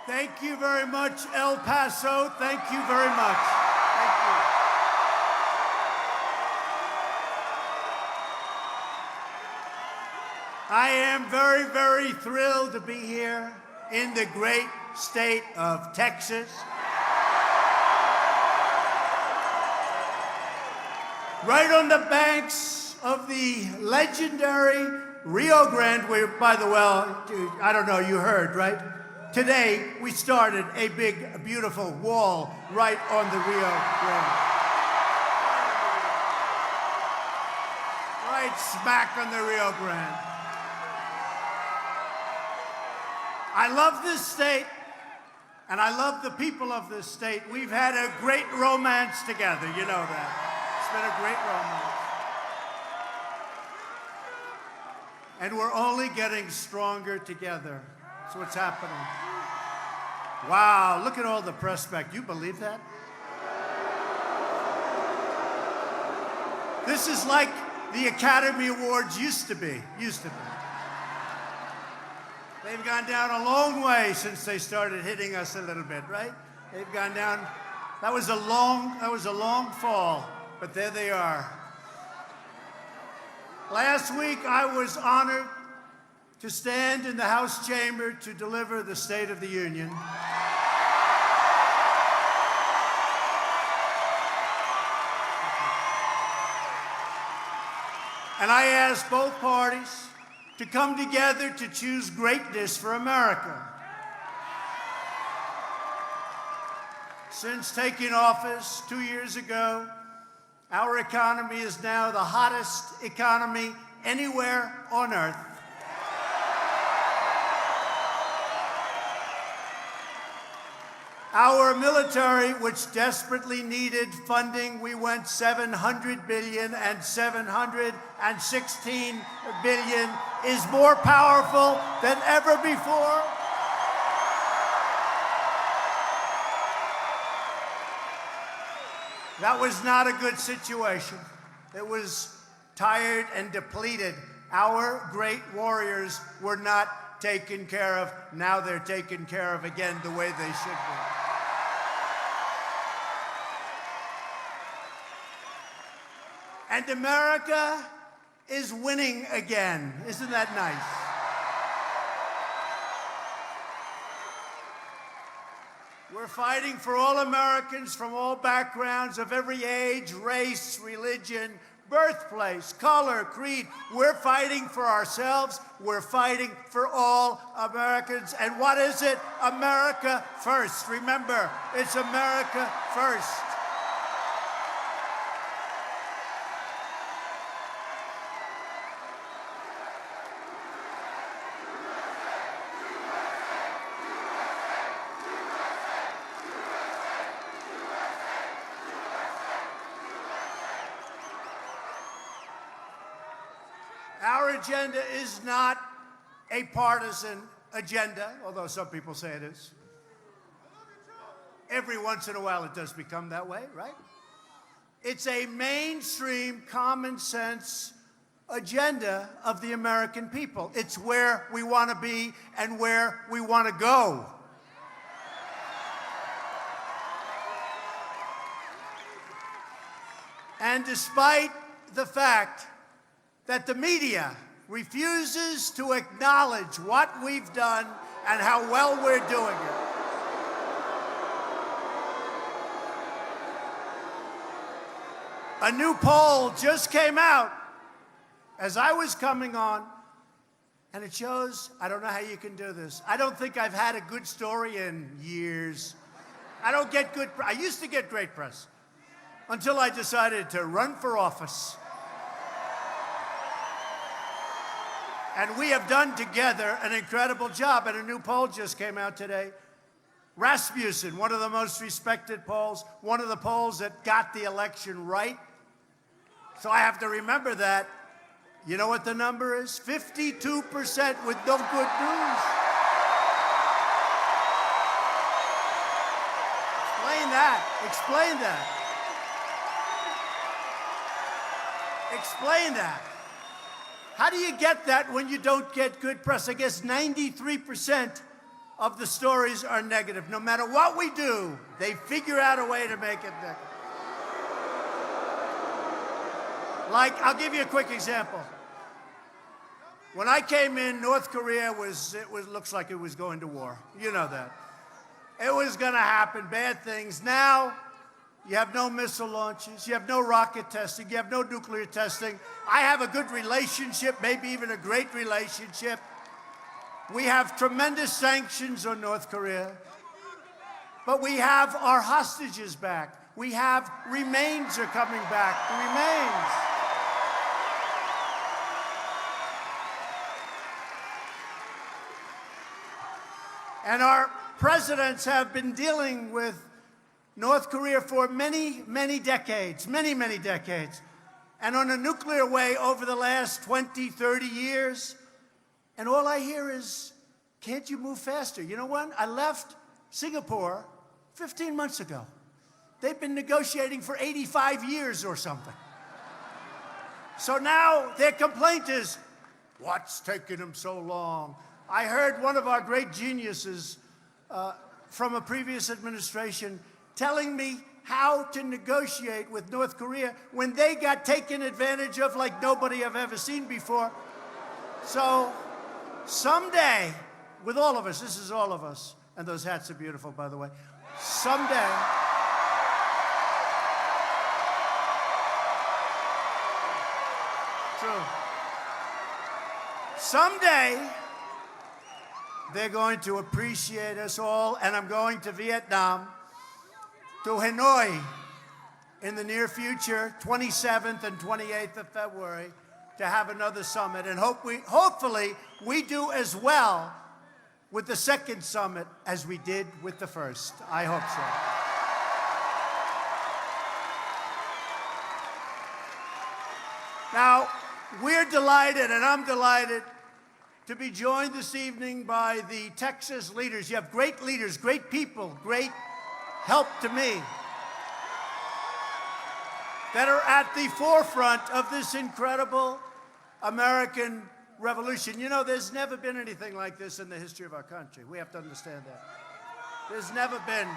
Thank you very much, El Paso. Thank you very much. Thank you. I am very, very thrilled to be here in the great state of Texas. Right on the banks of the legendary Rio Grande, where, by the way, I don't know, you heard, right? Today, we started a big, beautiful wall right on the Rio Grande. Right smack on the Rio Grande. I love this state, and I love the people of this state. We've had a great romance together, you know that. It's been a great romance. And we're only getting stronger together. That's what's happening. Wow, look at all the press back. You believe that? This is like the Academy Awards used to be. They've gone down a long way since they started hitting us a little bit, right? They've gone down. That was a long fall, but there they are. Last week, I was honored to stand in the House chamber to deliver the State of the Union. And I asked both parties to come together to choose greatness for America. Since taking office 2 years ago, our economy is now the hottest economy anywhere on earth. Our military, which desperately needed funding, we went $700 billion and $716 billion, is more powerful than ever before. That was not a good situation. It was tired and depleted. Our great warriors were not taken care of. Now they're taken care of again the way they should be. And America is winning again. Isn't that nice? We're fighting for all Americans from all backgrounds, of every age, race, religion, birthplace, color, creed. We're fighting for ourselves. We're fighting for all Americans. And what is it? America first. Remember, it's America first. Our agenda is not a partisan agenda, although some people say it is. Every once in a while it does become that way, right? It's a mainstream, common sense agenda of the American people. It's where we want to be and where we want to go. And despite the fact that the media refuses to acknowledge what we've done and how well we're doing it. A new poll just came out as I was coming on, and it shows, I don't know how you can do this. I don't think I've had a good story in years. I don't get good press. I used to get great press until I decided to run for office. And we have done together an incredible job. And a new poll just came out today. Rasmussen, one of the most respected polls, one of the polls that got the election right. So I have to remember that. You know what the number is? 52% with no good news. Explain that. Explain that. Explain that. How do you get that when you don't get good press? I guess 93% of the stories are negative. No matter what we do, they figure out a way to make it negative. Like, I'll give you a quick example. When I came in, North Korea looks like it was going to war. You know that. It was going to happen, bad things. Now, you have no missile launches, you have no rocket testing, you have no nuclear testing. I have a good relationship, maybe even a great relationship. We have tremendous sanctions on North Korea, but we have our hostages back. We have remains are coming back, remains. And our presidents have been dealing with North Korea for many, many decades, many, many decades. And on a nuclear way over the last 20, 30 years. And all I hear is, can't you move faster? You know what? I left Singapore 15 months ago. They've been negotiating for 85 years or something. So now their complaint is, what's taking them so long? I heard one of our great geniuses from a previous administration telling me how to negotiate with North Korea when they got taken advantage of like nobody I've ever seen before. So someday, with all of us, this is all of us, and those hats are beautiful, by the way, someday, true, someday, they're going to appreciate us all, and I'm going to Vietnam, to Hanoi, in the near future, 27th and 28th of February, to have another summit. And hopefully we do as well with the second summit as we did with the first. I hope so. Now, we're delighted, and I'm delighted, to be joined this evening by the Texas leaders. You have great leaders, great people, great help to me, that are at the forefront of this incredible American revolution. You know, there's never been anything like this in the history of our country. We have to understand that. There's never been.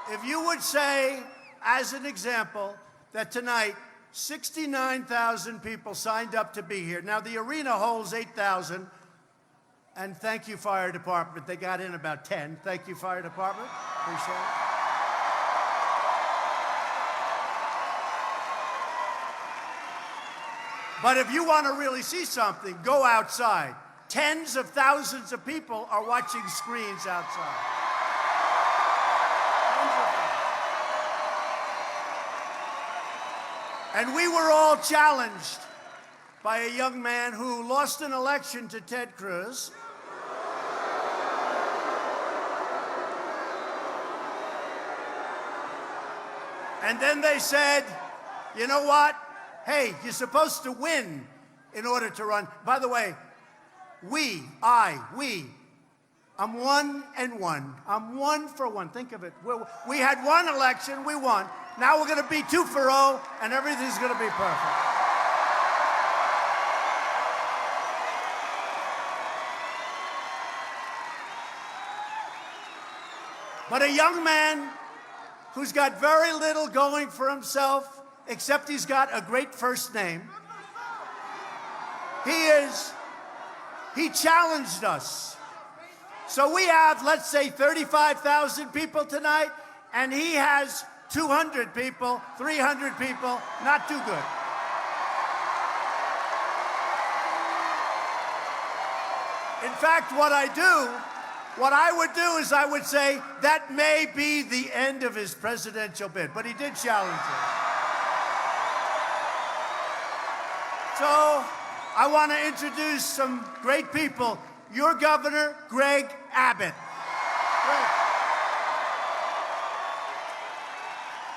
If you would say, as an example, that tonight 69,000 people signed up to be here. Now, the arena holds 8,000, and thank you, Fire Department. They got in about 10. Thank you, Fire Department. Appreciate it. But if you want to really see something, go outside. Tens of thousands of people are watching screens outside. And we were all challenged by a young man who lost an election to Ted Cruz. And then they said, you know what? Hey, you're supposed to win in order to run. By the way, I'm 1 and 1. I'm 1 for 1. Think of it. We had one election, we won. Now we're going to be 2 for 0, and everything's going to be perfect. But a young man who's got very little going for himself, except he's got a great first name. He challenged us. So we have, let's say, 35,000 people tonight, and he has 200 people, 300 people, not too good. In fact, what I would do is I would say that may be the end of his presidential bid, but he did challenge us. So I want to introduce some great people. Your governor, Greg Abbott. Greg.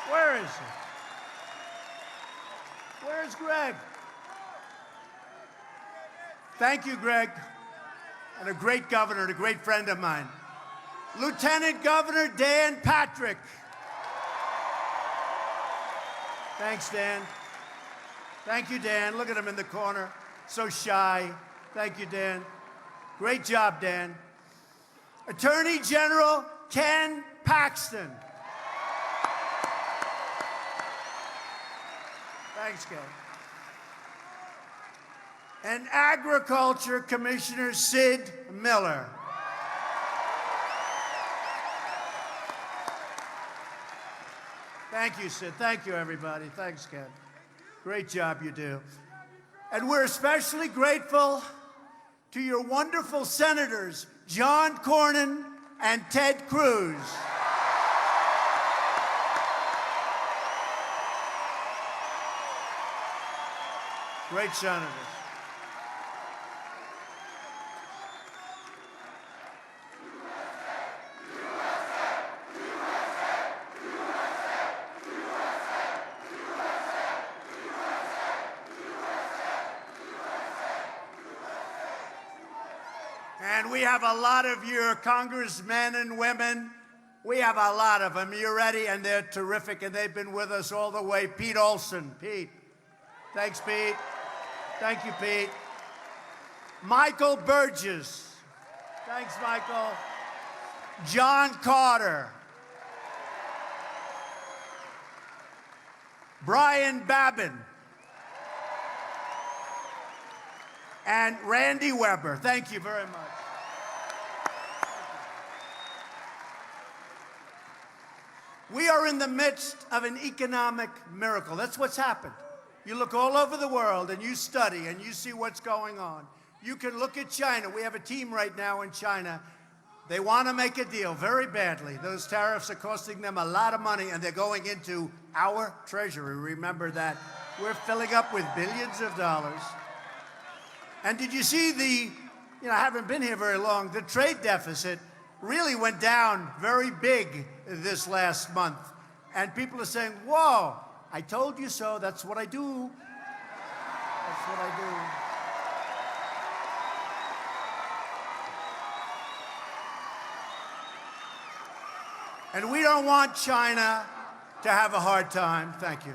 Where is he? Where's Greg? Thank you, Greg. And a great governor, and a great friend of mine. Lieutenant Governor Dan Patrick. Thanks, Dan. Thank you, Dan. Look at him in the corner. So shy. Thank you, Dan. Great job, Dan. Attorney General Ken Paxton. Thanks, Ken. And Agriculture Commissioner Sid Miller. Thank you, Sid. Thank you, everybody. Thanks, Ken. Great job you do. And we're especially grateful to your wonderful senators, John Cornyn and Ted Cruz. Great senators. And we have a lot of your congressmen and women. We have a lot of them. You're ready, and they're terrific, and they've been with us all the way. Pete Olson. Pete. Thanks, Pete. Thank you, Pete. Michael Burgess. Thanks, Michael. John Carter. Brian Babin. And Randy Weber. Thank you very much. We are in the midst of an economic miracle. That's what's happened. You look all over the world and you study and you see what's going on. You can look at China. We have a team right now in China. They want to make a deal very badly. Those tariffs are costing them a lot of money, and they're going into our treasury. Remember that. We're filling up with billions of dollars. And did you see I haven't been here very long, the trade deficit really went down very big this last month. And people are saying, whoa, I told you so, that's what I do. That's what I do. And we don't want China to have a hard time. Thank you.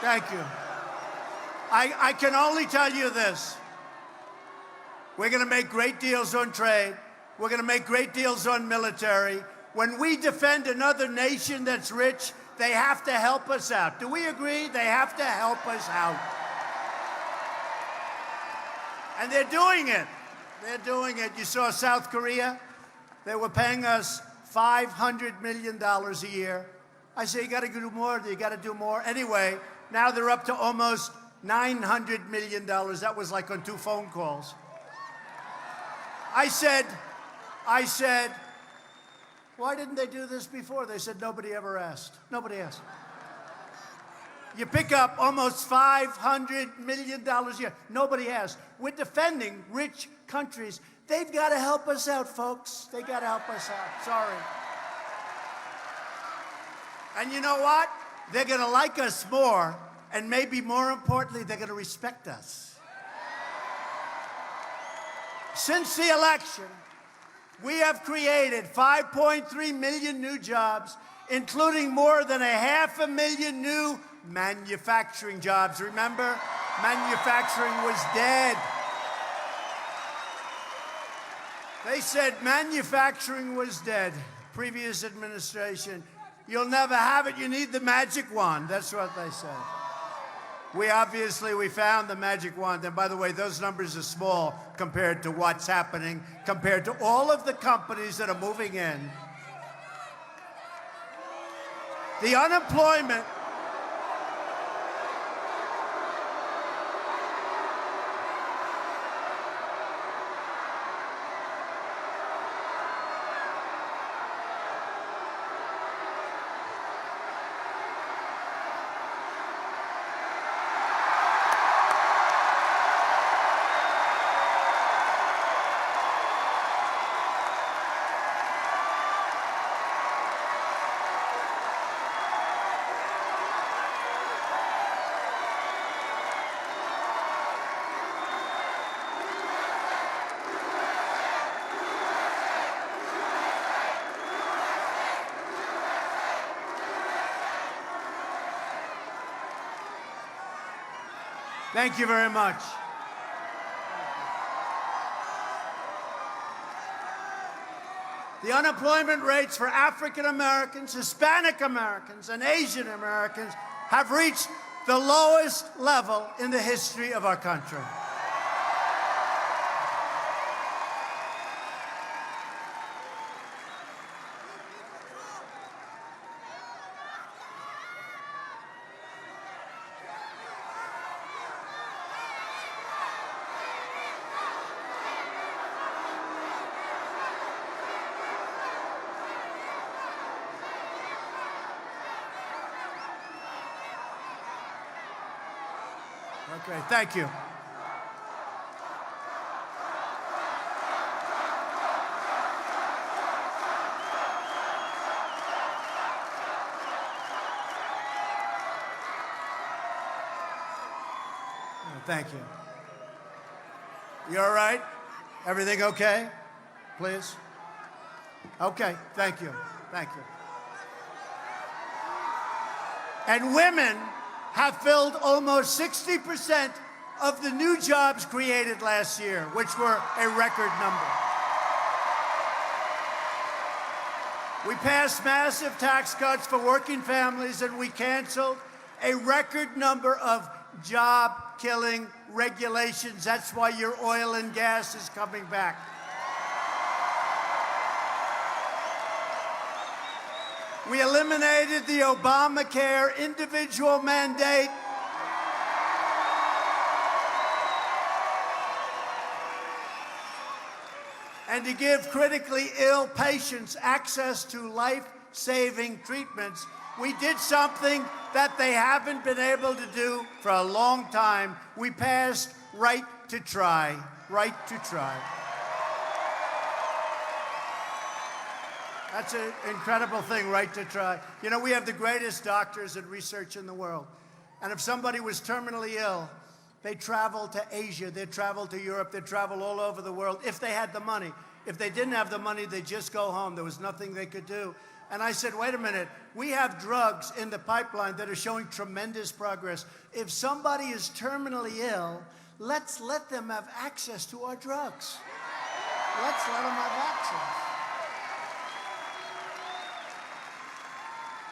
Thank you. Thank you. I can only tell you this. We're going to make great deals on trade. We're going to make great deals on military. When we defend another nation that's rich, they have to help us out. Do we agree? They have to help us out. And they're doing it. They're doing it. You saw South Korea? They were paying us $500 million a year. I say, you got to do more. You got to do more. Anyway, now they're up to almost $900 million. That was like on 2 phone calls. I said, why didn't they do this before? They said, nobody ever asked. Nobody asked. You pick up almost $500 million a year. Nobody asked. We're defending rich countries. They've got to help us out, folks. They got to help us out. Sorry. And you know what? They're going to like us more, and maybe more importantly, they're going to respect us. Since the election, we have created 5.3 million new jobs, including more than 500,000 new manufacturing jobs. Remember, manufacturing was dead. They said manufacturing was dead. Previous administration, you'll never have it. You need the magic wand. That's what they said. We found the magic wand. And by the way, those numbers are small compared to what's happening, compared to all of the companies that are moving in. The unemployment. Thank you very much. The unemployment rates for African Americans, Hispanic Americans, and Asian Americans have reached the lowest level in the history of our country. Okay, thank you. Thank you. You all right? Everything okay? Please? Okay, thank you. Thank you. And women have filled almost 60% of the new jobs created last year, which were a record number. We passed massive tax cuts for working families, and we canceled a record number of job-killing regulations. That's why your oil and gas is coming back. We eliminated the Obamacare individual mandate. And to give critically ill patients access to life-saving treatments, we did something that they haven't been able to do for a long time. We passed right to try. Right to try. That's an incredible thing, right to try. You know, we have the greatest doctors and research in the world. And if somebody was terminally ill, they travel to Asia, they travel to Europe, they travel all over the world if they had the money. If they didn't have the money, they'd just go home. There was nothing they could do. And I said, wait a minute, we have drugs in the pipeline that are showing tremendous progress. If somebody is terminally ill, let's let them have access to our drugs. Let's let them have access.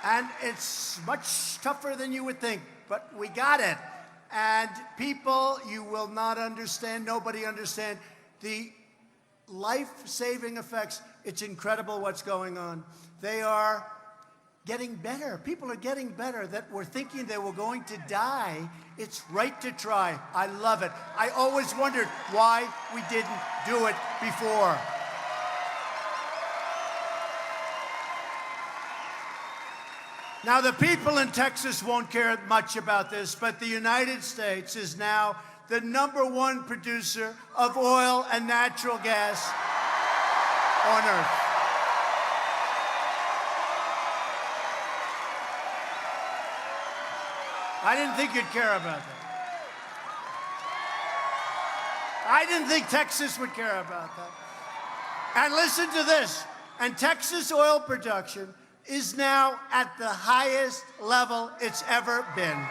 And it's much tougher than you would think, but we got it. And people, you will not understand, nobody understand the life-saving effects. It's incredible what's going on. They are getting better. People are getting better that were thinking they were going to die. It's right to try. I love it. I always wondered why we didn't do it before. Now, the people in Texas won't care much about this, but the United States is now the #1 producer of oil and natural gas on Earth. I didn't think you'd care about that. I didn't think Texas would care about that. And listen to this. And Texas oil production is now at the highest level it's ever been.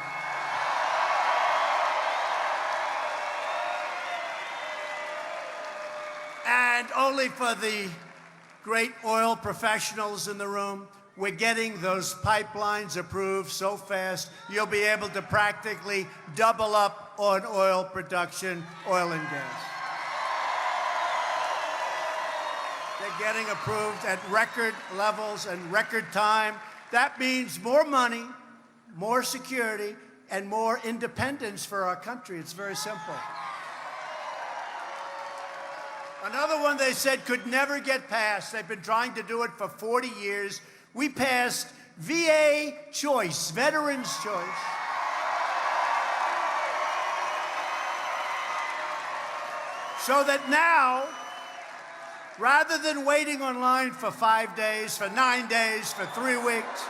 And only for the great oil professionals in the room, we're getting those pipelines approved so fast, you'll be able to practically double up on oil production, oil and gas. They're getting approved at record levels and record time. That means more money, more security, and more independence for our country. It's very simple. Another one they said could never get passed. They've been trying to do it for 40 years. We passed VA choice, Veterans Choice. So that now, rather than waiting online for 5 days, for 9 days, for 3 weeks,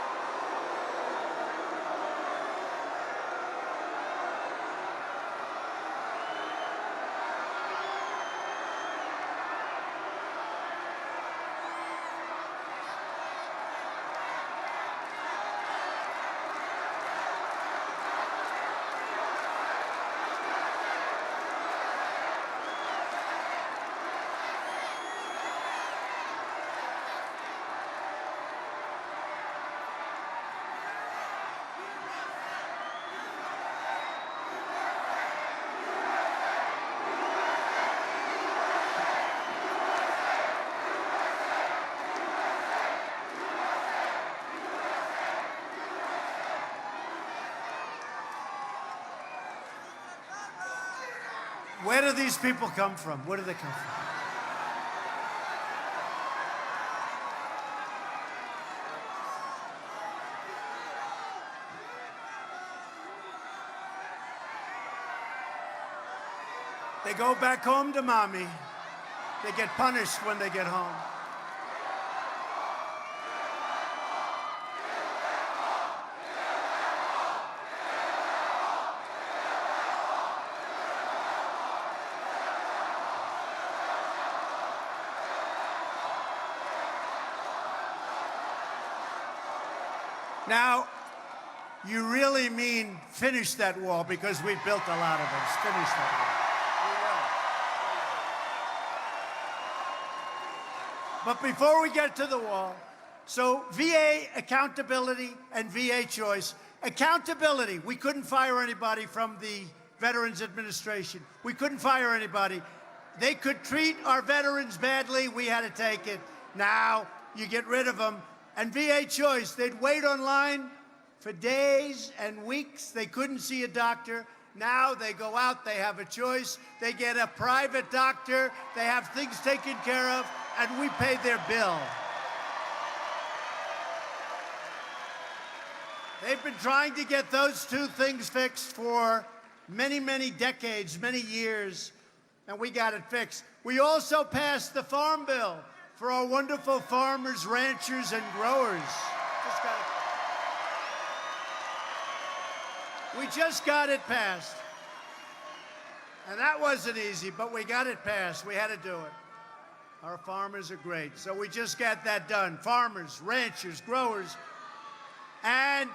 Where do these people come from? Where do they come from? They go back home to mommy. They get punished when they get home. Now, you really mean finish that wall, because we built a lot of us. Finish that wall. But before we get to the wall, so VA accountability and VA choice. Accountability, we couldn't fire anybody from the Veterans Administration. We couldn't fire anybody. They could treat our veterans badly. We had to take it. Now, you get rid of them. And VA choice, they'd wait online for days and weeks. They couldn't see a doctor. Now they go out, they have a choice. They get a private doctor. They have things taken care of, and we pay their bill. They've been trying to get those two things fixed for many, many decades, many years, and we got it fixed. We also passed the Farm Bill for our wonderful farmers, ranchers, and growers. We just got it passed. And that wasn't easy, but we got it passed. We had to do it. Our farmers are great. So we just got that done. Farmers, ranchers, growers. And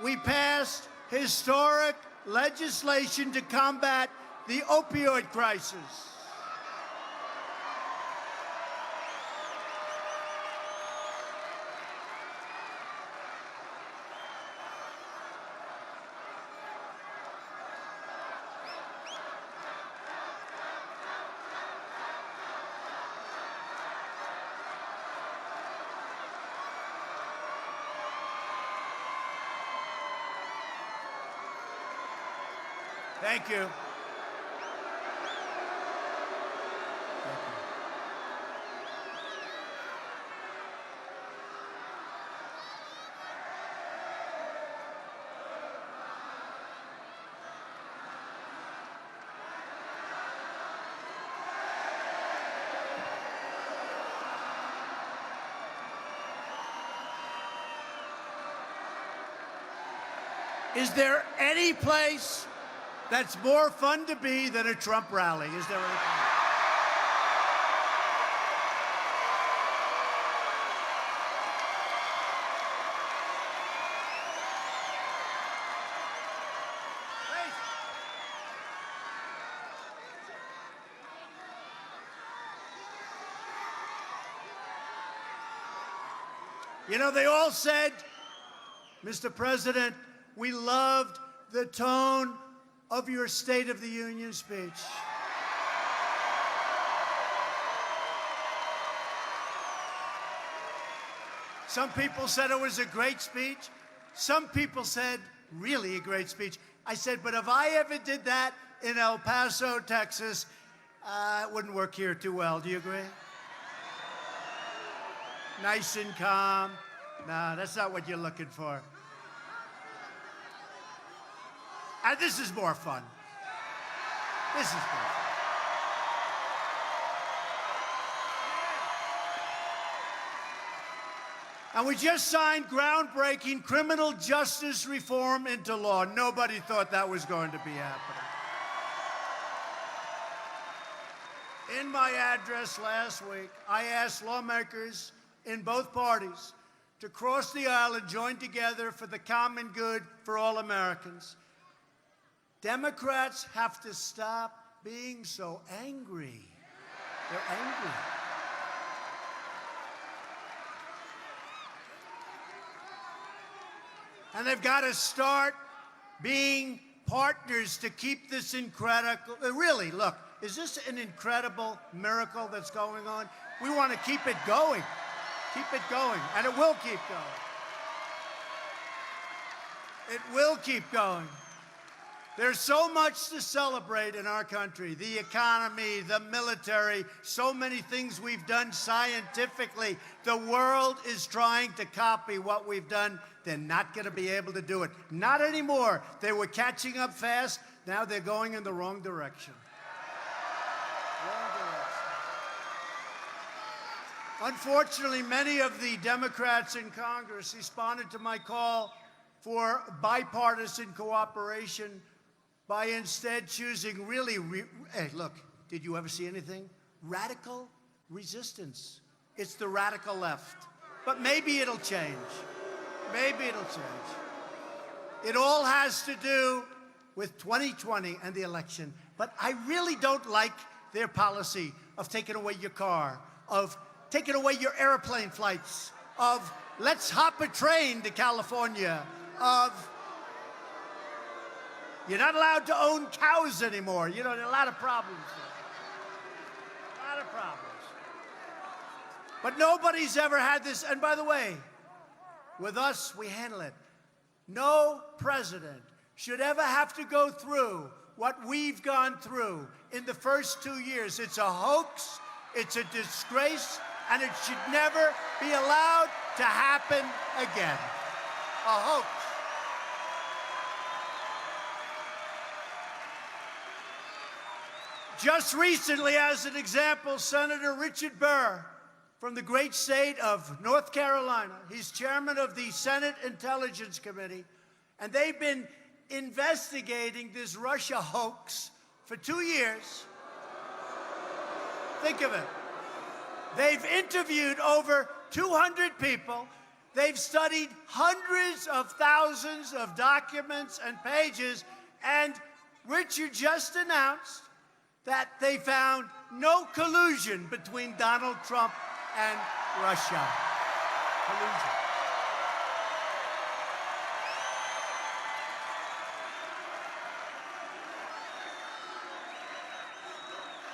we passed historic legislation to combat the opioid crisis. Thank you. Is there any place that's more fun to be than a Trump rally? Is there any? You know, they all said, Mr. President, we loved the tone of your State of the Union speech. Some people said it was a great speech. Some people said, really a great speech. I said, but if I ever did that in El Paso, Texas, it wouldn't work here too well. Do you agree? Nice and calm. No, that's not what you're looking for. And this is more fun. This is more fun. And we just signed groundbreaking criminal justice reform into law. Nobody thought that was going to be happening. In my address last week, I asked lawmakers in both parties to cross the aisle and join together for the common good for all Americans. Democrats have to stop being so angry. They're angry. And they've got to start being partners to keep this incredible, really, look, is this an incredible miracle that's going on? We want to keep it going. Keep it going, and it will keep going. It will keep going. There's so much to celebrate in our country. The economy, the military, so many things we've done scientifically. The world is trying to copy what we've done. They're not going to be able to do it. Not anymore. They were catching up fast. Now they're going in the wrong direction. Wrong direction. Unfortunately, many of the Democrats in Congress responded to my call for bipartisan cooperation by instead choosing really, hey, look, did you ever see anything? Radical resistance. It's the radical left. But maybe it'll change. Maybe it'll change. It all has to do with 2020 and the election. But I really don't like their policy of taking away your car, of taking away your airplane flights, of let's hop a train to California, of you're not allowed to own cows anymore. You know, there are a lot of problems there. A lot of problems. But nobody's ever had this. And by the way, with us, we handle it. No president should ever have to go through what we've gone through in the first 2 years. It's a hoax, it's a disgrace, and it should never be allowed to happen again. A hoax. Just recently, as an example, Senator Richard Burr from the great state of North Carolina, he's chairman of the Senate Intelligence Committee, and they've been investigating this Russia hoax for 2 years. Think of it. They've interviewed over 200 people. They've studied hundreds of thousands of documents and pages, and Richard just announced that they found no collusion between Donald Trump and Russia. Collusion.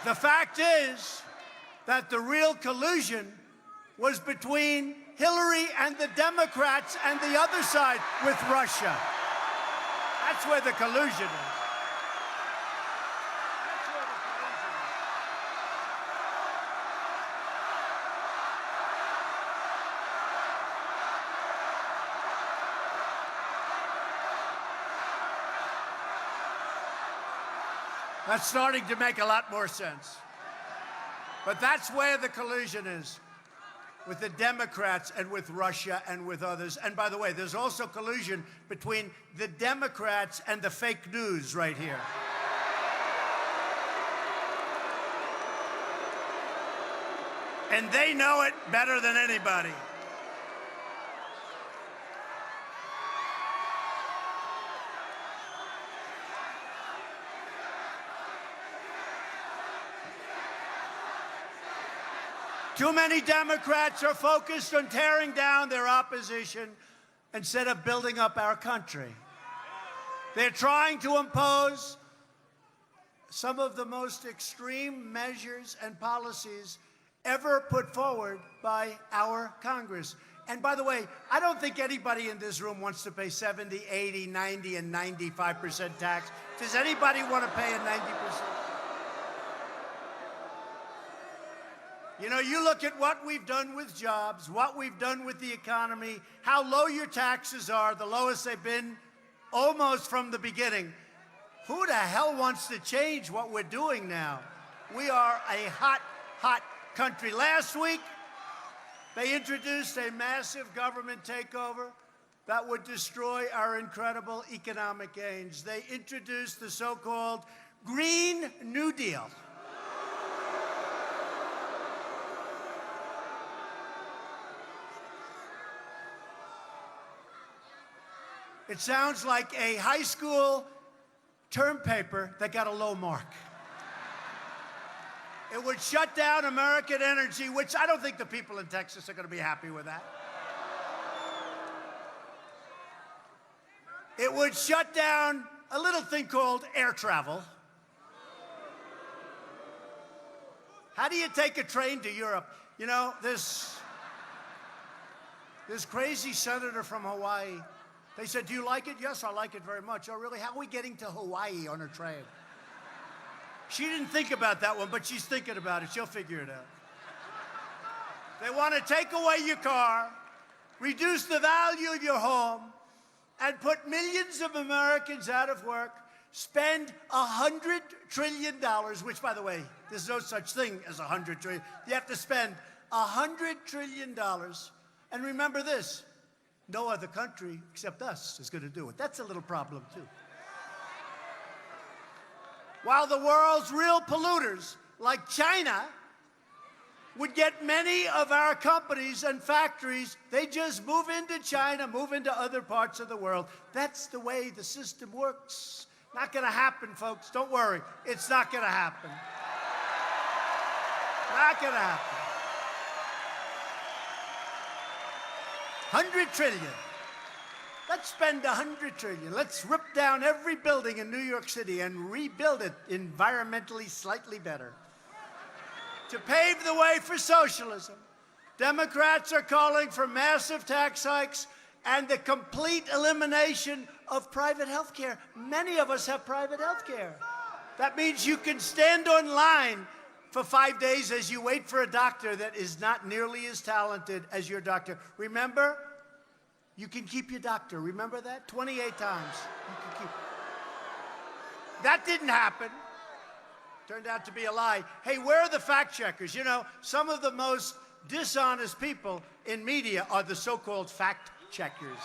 The fact is that the real collusion was between Hillary and the Democrats and the other side with Russia. That's where the collusion is. That's starting to make a lot more sense. But that's where the collusion is, with the Democrats and with Russia and with others. And by the way, there's also collusion between the Democrats and the fake news right here. And they know it better than anybody. Too many Democrats are focused on tearing down their opposition instead of building up our country. They're trying to impose some of the most extreme measures and policies ever put forward by our Congress. And by the way, I don't think anybody in this room wants to pay 70, 80, 90, and 95% tax. Does anybody want to pay a 90%? You know, you look at what we've done with jobs, what we've done with the economy, how low your taxes are, the lowest they've been almost from the beginning. Who the hell wants to change what we're doing now? We are a hot, hot country. Last week, they introduced a massive government takeover that would destroy our incredible economic gains. They introduced the so-called Green New Deal. It sounds like a high school term paper that got a low mark. It would shut down American energy, which I don't think the people in Texas are going to be happy with that. It would shut down a little thing called air travel. How do you take a train to Europe? You know, this crazy senator from Hawaii They said, do you like it? Yes, I like it very much. Oh, really? How are we getting to Hawaii on her train? She didn't think about that one, but she's thinking about it. She'll figure it out. They want to take away your car, reduce the value of your home, and put millions of Americans out of work, spend $100 trillion, which, by the way, there's no such thing as $100 trillion. You have to spend $100 trillion. And remember this, no other country except us is going to do it. That's a little problem, too. While the world's real polluters, like China, would get many of our companies and factories, they just move into China, move into other parts of the world. That's the way the system works. Not going to happen, folks. Don't worry. It's not going to happen. Not going to happen. 100 trillion. Let's spend 100 trillion. Let's rip down every building in New York City and rebuild it environmentally slightly better. To pave the way for socialism, Democrats are calling for massive tax hikes and the complete elimination of private health care. Many of us have private health care. That means you can stand online for 5 days as you wait for a doctor that is not nearly as talented as your doctor. Remember, you can keep your doctor. Remember that? 28 times. You can keep. That didn't happen. Turned out to be a lie. Hey, where are the fact checkers? You know, some of the most dishonest people in media are the so-called fact checkers.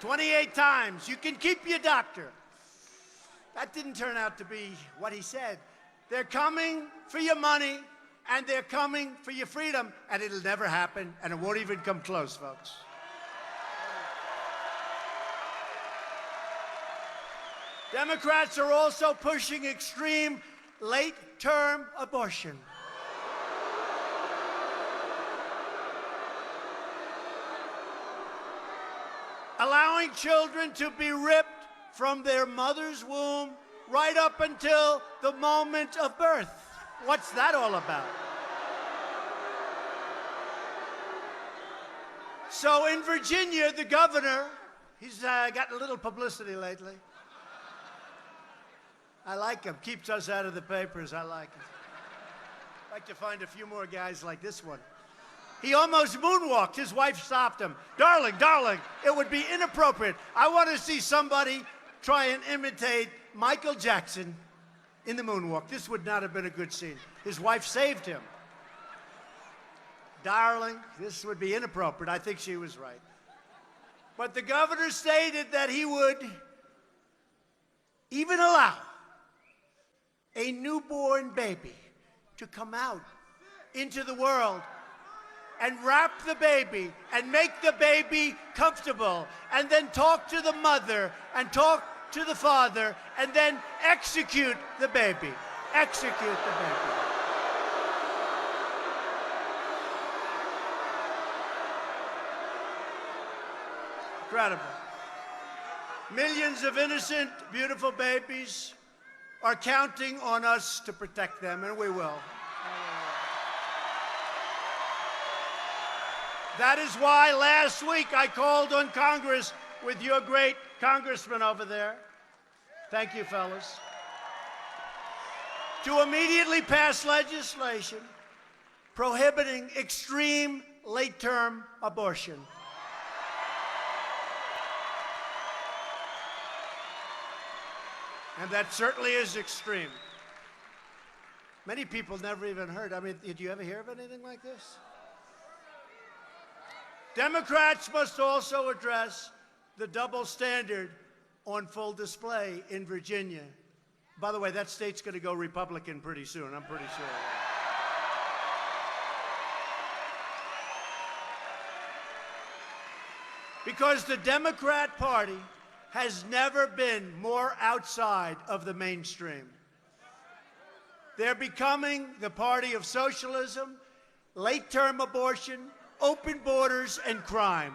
28 times. You can keep your doctor. That didn't turn out to be what he said. They're coming for your money, and they're coming for your freedom, and it'll never happen, and it won't even come close, folks. Democrats are also pushing extreme late-term abortion. Allowing children to be ripped from their mother's womb right up until the moment of birth. What's that all about? So in Virginia, the governor, he's gotten a little publicity lately. I like him. Keeps us out of the papers. I like him. I'd like to find a few more guys like this one. He almost moonwalked. His wife stopped him. Darling, darling, it would be inappropriate. I want to see somebody try and imitate Michael Jackson in the moonwalk. This would not have been a good scene. His wife saved him. Darling, this would be inappropriate. I think she was right. But the governor stated that he would even allow a newborn baby to come out into the world and wrap the baby and make the baby comfortable and then talk to the mother and talk to the father and then execute the baby. Execute the baby. Incredible. Millions of innocent, beautiful babies are counting on us to protect them, and we will. That is why last week I called on Congress with your great congressman over there. Thank you, fellas. To immediately pass legislation prohibiting extreme late-term abortion. And that certainly is extreme. Many people never even heard. I mean, did you ever hear of anything like this? Democrats must also address the double standard on full display in Virginia. By the way, that state's going to go Republican pretty soon, I'm pretty sure. Because the Democrat Party has never been more outside of the mainstream. They're becoming the party of socialism, late-term abortion, open borders, and crime.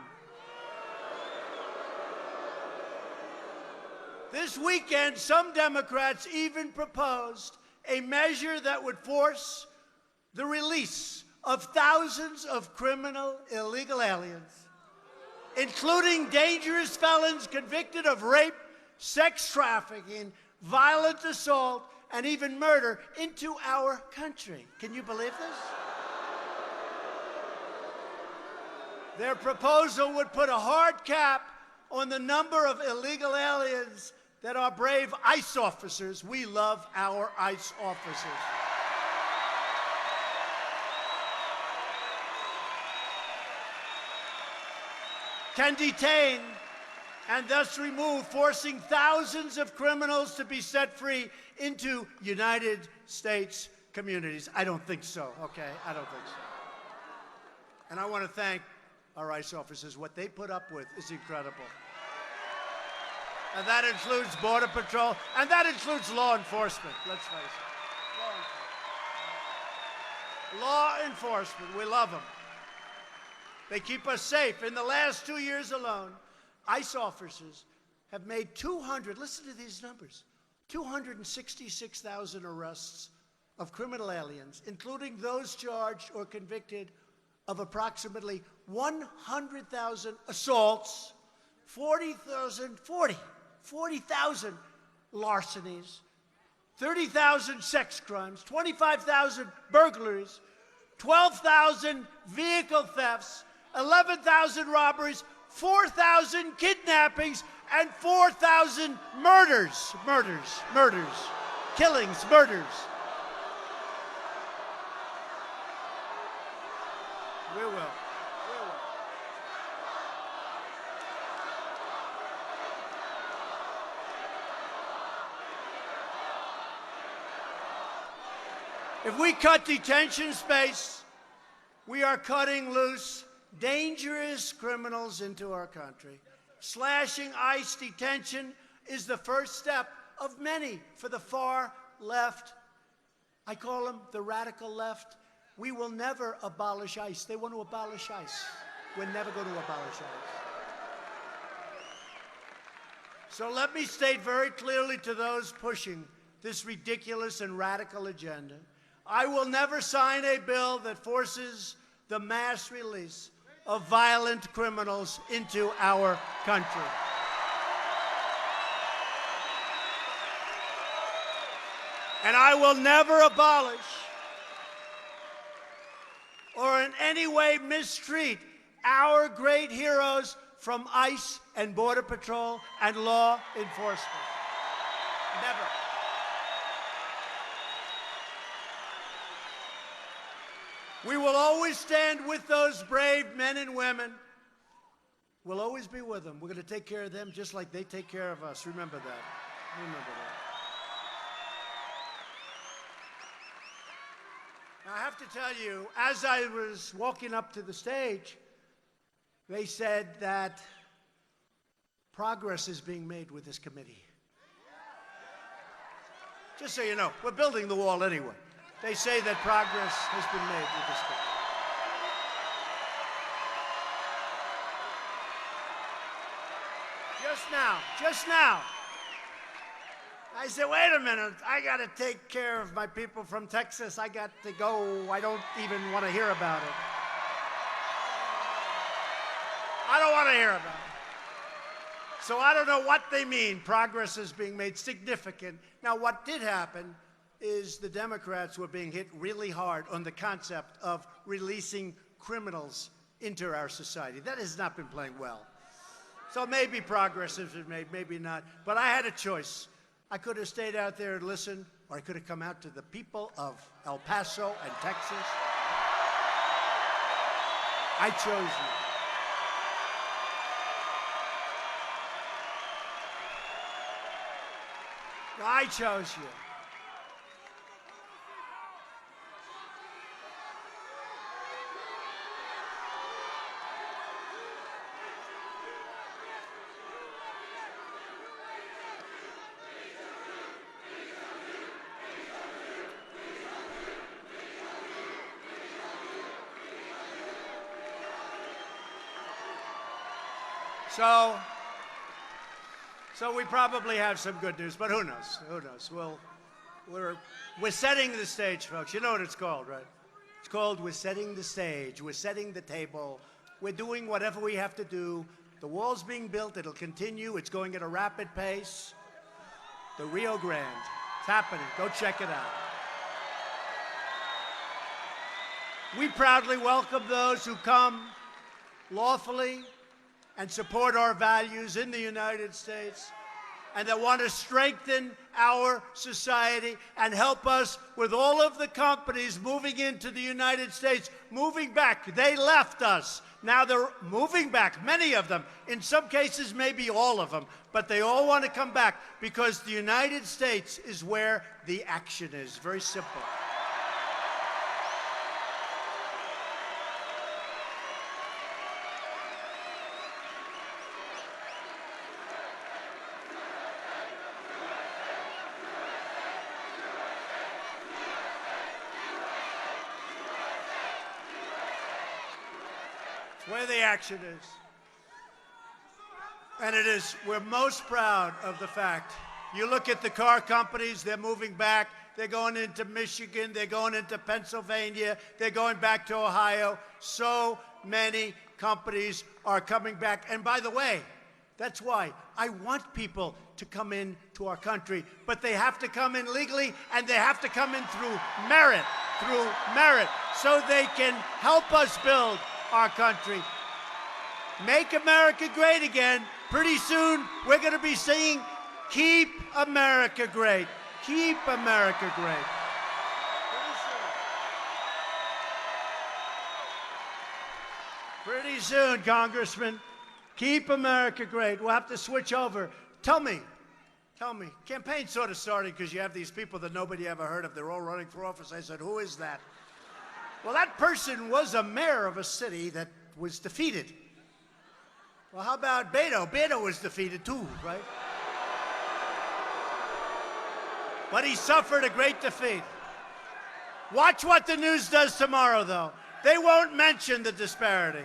This weekend, some Democrats even proposed a measure that would force the release of thousands of criminal illegal aliens, including dangerous felons convicted of rape, sex trafficking, violent assault, and even murder into our country. Can you believe this? Their proposal would put a hard cap on the number of illegal aliens that our brave ICE officers, we love our ICE officers, can detain and thus remove, forcing thousands of criminals to be set free into United States communities. I don't think so, okay? I don't think so. And I want to thank our ICE officers. What they put up with is incredible. And that includes Border Patrol, and that includes law enforcement, let's face it. Law enforcement, we love them. They keep us safe. In the last 2 years alone, ICE officers have made listen to these numbers, 266,000 arrests of criminal aliens, including those charged or convicted of approximately 100,000 assaults, 40,000 larcenies, 30,000 sex crimes, 25,000 burglaries, 12,000 vehicle thefts, 11,000 robberies, 4,000 kidnappings, and 4,000 murders. Killings, murders. We will. If we cut detention space, we are cutting loose dangerous criminals into our country. Slashing ICE detention is the first step of many for the far left. I call them the radical left. We will never abolish ICE. They want to abolish ICE. We're never going to abolish ICE. So let me state very clearly to those pushing this ridiculous and radical agenda, I will never sign a bill that forces the mass release of violent criminals into our country. And I will never abolish or in any way mistreat our great heroes from ICE and Border Patrol and law enforcement. Never. We will always stand with those brave men and women. We'll always be with them. We're going to take care of them just like they take care of us. Remember that. Remember that. Now, I have to tell you, as I was walking up to the stage, they said that progress is being made with this committee. Just so you know, we're building the wall anyway. They say that progress has been made with this committee. Just now, I said, wait a minute, I got to take care of my people from Texas. I got to go. I don't even want to hear about it. I don't want to hear about it. So I don't know what they mean. Progress is being made significant. Now, what did happen is the Democrats were being hit really hard on the concept of releasing criminals into our society. That has not been playing well. So maybe progress has been made, maybe not. But I had a choice. I could have stayed out there and listened, or I could have come out to the people of El Paso and Texas. I chose you. I chose you. So we probably have some good news, but who knows? Who knows? We're setting the stage, folks. You know what it's called, right? It's called We're Setting the Stage. We're setting the table. We're doing whatever we have to do. The wall's being built. It'll continue. It's going at a rapid pace. The Rio Grande. It's happening. Go check it out. We proudly welcome those who come lawfully and support our values in the United States and that want to strengthen our society and help us with all of the companies moving into the United States, moving back. They left us. Now they're moving back, many of them. In some cases, maybe all of them. But they all want to come back because the United States is where the action is. Very simple. Where the action is. And it is, we're most proud of the fact. You look at the car companies, they're moving back. They're going into Michigan. They're going into Pennsylvania. They're going back to Ohio. So many companies are coming back. And by the way, that's why I want people to come in to our country, but they have to come in legally and they have to come in through merit, so they can help us build our country. Make America great again. Pretty soon, we're going to be singing, Keep America Great. Keep America great. Pretty soon, Congressman. Keep America great. We'll have to switch over. Tell me. Campaign's sort of starting because you have these people that nobody ever heard of. They're all running for office. I said, who is that? Well, that person was a mayor of a city that was defeated. Well, how about Beto? Beto was defeated too, right? But he suffered a great defeat. Watch what the news does tomorrow, though. They won't mention the disparity.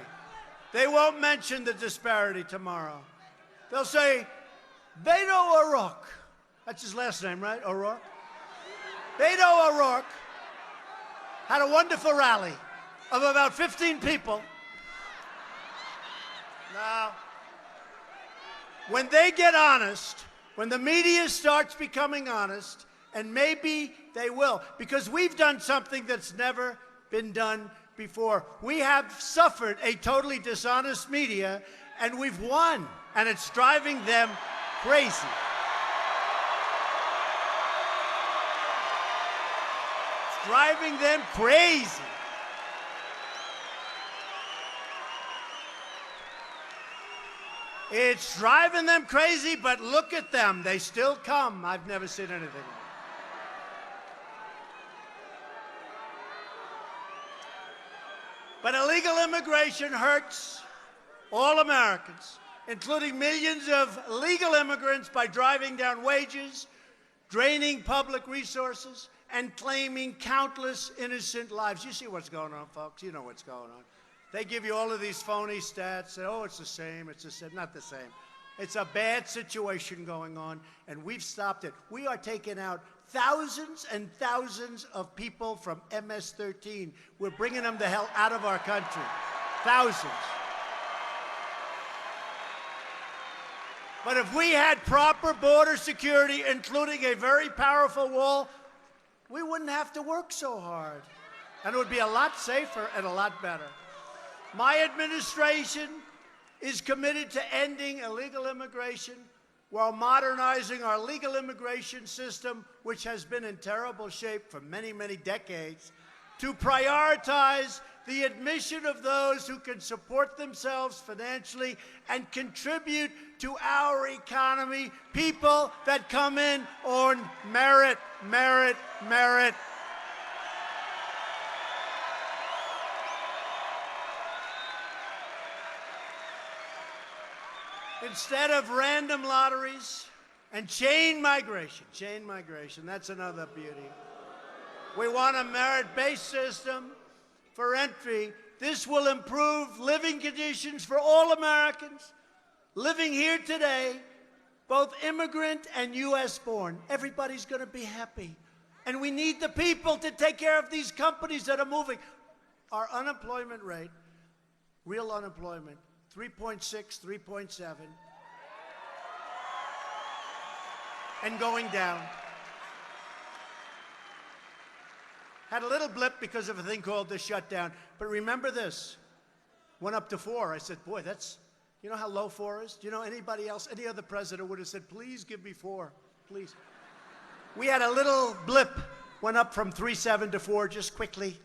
They won't mention the disparity tomorrow. They'll say, Beto O'Rourke. That's his last name, right? O'Rourke? Beto O'Rourke had a wonderful rally of about 15 people. Now, when they get honest, when the media starts becoming honest, and maybe they will, because we've done something that's never been done before. We have suffered a totally dishonest media, and we've won, and it's driving them crazy. Driving them crazy. It's driving them crazy, but look at them. They still come. I've never seen anything like it. But illegal immigration hurts all Americans, including millions of legal immigrants, by driving down wages, draining public resources, and claiming countless innocent lives. You see what's going on, folks. You know what's going on. They give you all of these phony stats. Say, oh, it's the same. It's the same. Not the same. It's a bad situation going on, and we've stopped it. We are taking out thousands and thousands of people from MS-13. We're bringing them the hell out of our country. Thousands. But if we had proper border security, including a very powerful wall, we wouldn't have to work so hard. And it would be a lot safer and a lot better. My administration is committed to ending illegal immigration while modernizing our legal immigration system, which has been in terrible shape for many, many decades, to prioritize the admission of those who can support themselves financially and contribute to our economy, people that come in on merit. Instead of random lotteries and chain migration, that's another beauty. We want a merit-based system for entry. This will improve living conditions for all Americans living here today, both immigrant and U.S. born. Everybody's going to be happy. And we need the people to take care of these companies that are moving. Our unemployment rate, real unemployment, 3.6, 3.7, and going down. Had a little blip because of a thing called the shutdown. But remember this, went up to 4. I said, boy, that's, you know how low 4 is? Do you know anybody else, any other president would have said, please give me 4, please. We had a little blip, went up from 3.7 to 4 just quickly.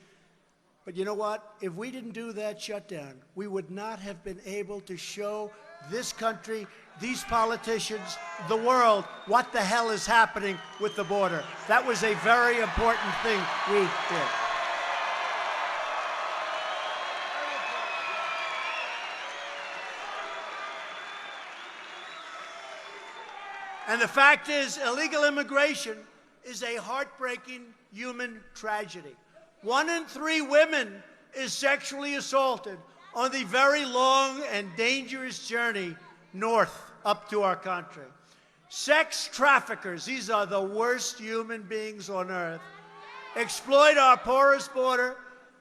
But you know what? If we didn't do that shutdown, we would not have been able to show this country, these politicians, the world, what the hell is happening with the border. That was a very important thing we did. And the fact is, illegal immigration is a heartbreaking human tragedy. 1 in 3 women is sexually assaulted on the very long and dangerous journey north up to our country. Sex traffickers, these are the worst human beings on earth, exploit our porous border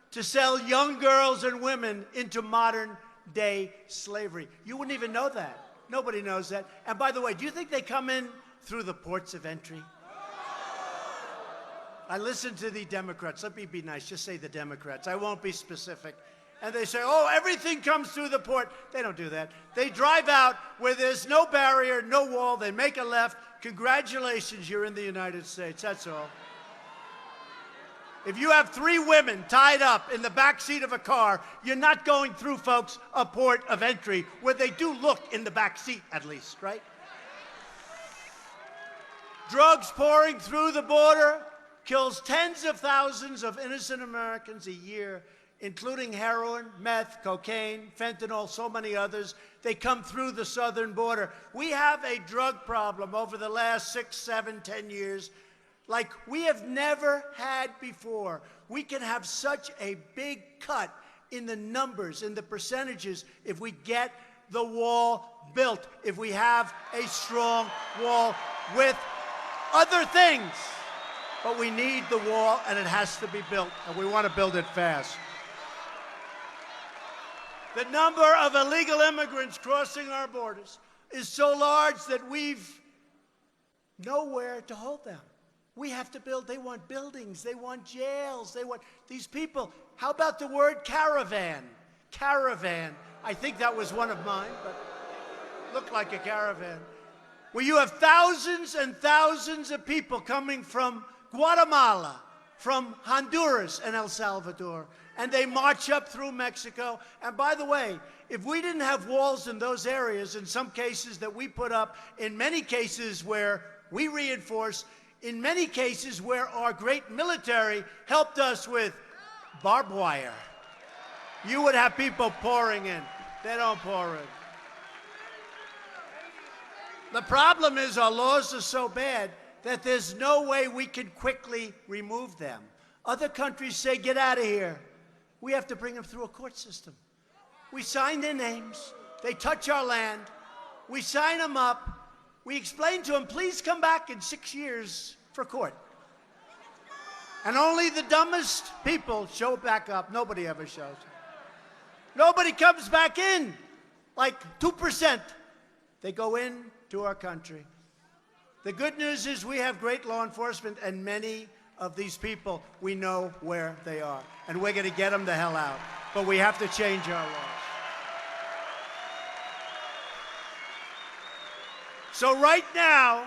to sell young girls and women into modern-day slavery. You wouldn't even know that. Nobody knows that. And by the way, do you think they come in through the ports of entry? I listen to the Democrats. Let me be nice. Just say the Democrats. I won't be specific. And they say, oh, everything comes through the port. They don't do that. They drive out where there's no barrier, no wall. They make a left. Congratulations, you're in the United States. That's all. If you have 3 women tied up in the back seat of a car, you're not going through, folks, a port of entry where they do look in the back seat, at least, right? Drugs pouring through the border kills tens of thousands of innocent Americans a year, including heroin, meth, cocaine, fentanyl, so many others. They come through the southern border. We have a drug problem over the last 6, 7, 10 years like we have never had before. We can have such a big cut in the numbers, in the percentages, if we get the wall built, if we have a strong wall with other things. But we need the wall, and it has to be built, and we want to build it fast. The number of illegal immigrants crossing our borders is so large that we've nowhere to hold them. We have to build. They want buildings. They want jails. They want these people. How about the word caravan? Caravan. I think that was one of mine, but looked like a caravan. Where you have thousands and thousands of people coming from Guatemala, from Honduras and El Salvador, and they march up through Mexico. And by the way, if we didn't have walls in those areas, in some cases that we put up, in many cases where we reinforce, in many cases where our great military helped us with barbed wire, you would have people pouring in. They don't pour in. The problem is our laws are so bad that there's no way we can quickly remove them. Other countries say, get out of here. We have to bring them through a court system. We sign their names. They touch our land. We sign them up. We explain to them, please come back in 6 years for court. And only the dumbest people show back up. Nobody ever shows. Nobody comes back in. Like 2%. They go in to our country. The good news is we have great law enforcement, and many of these people, we know where they are. And we're going to get them the hell out. But we have to change our laws. So right now,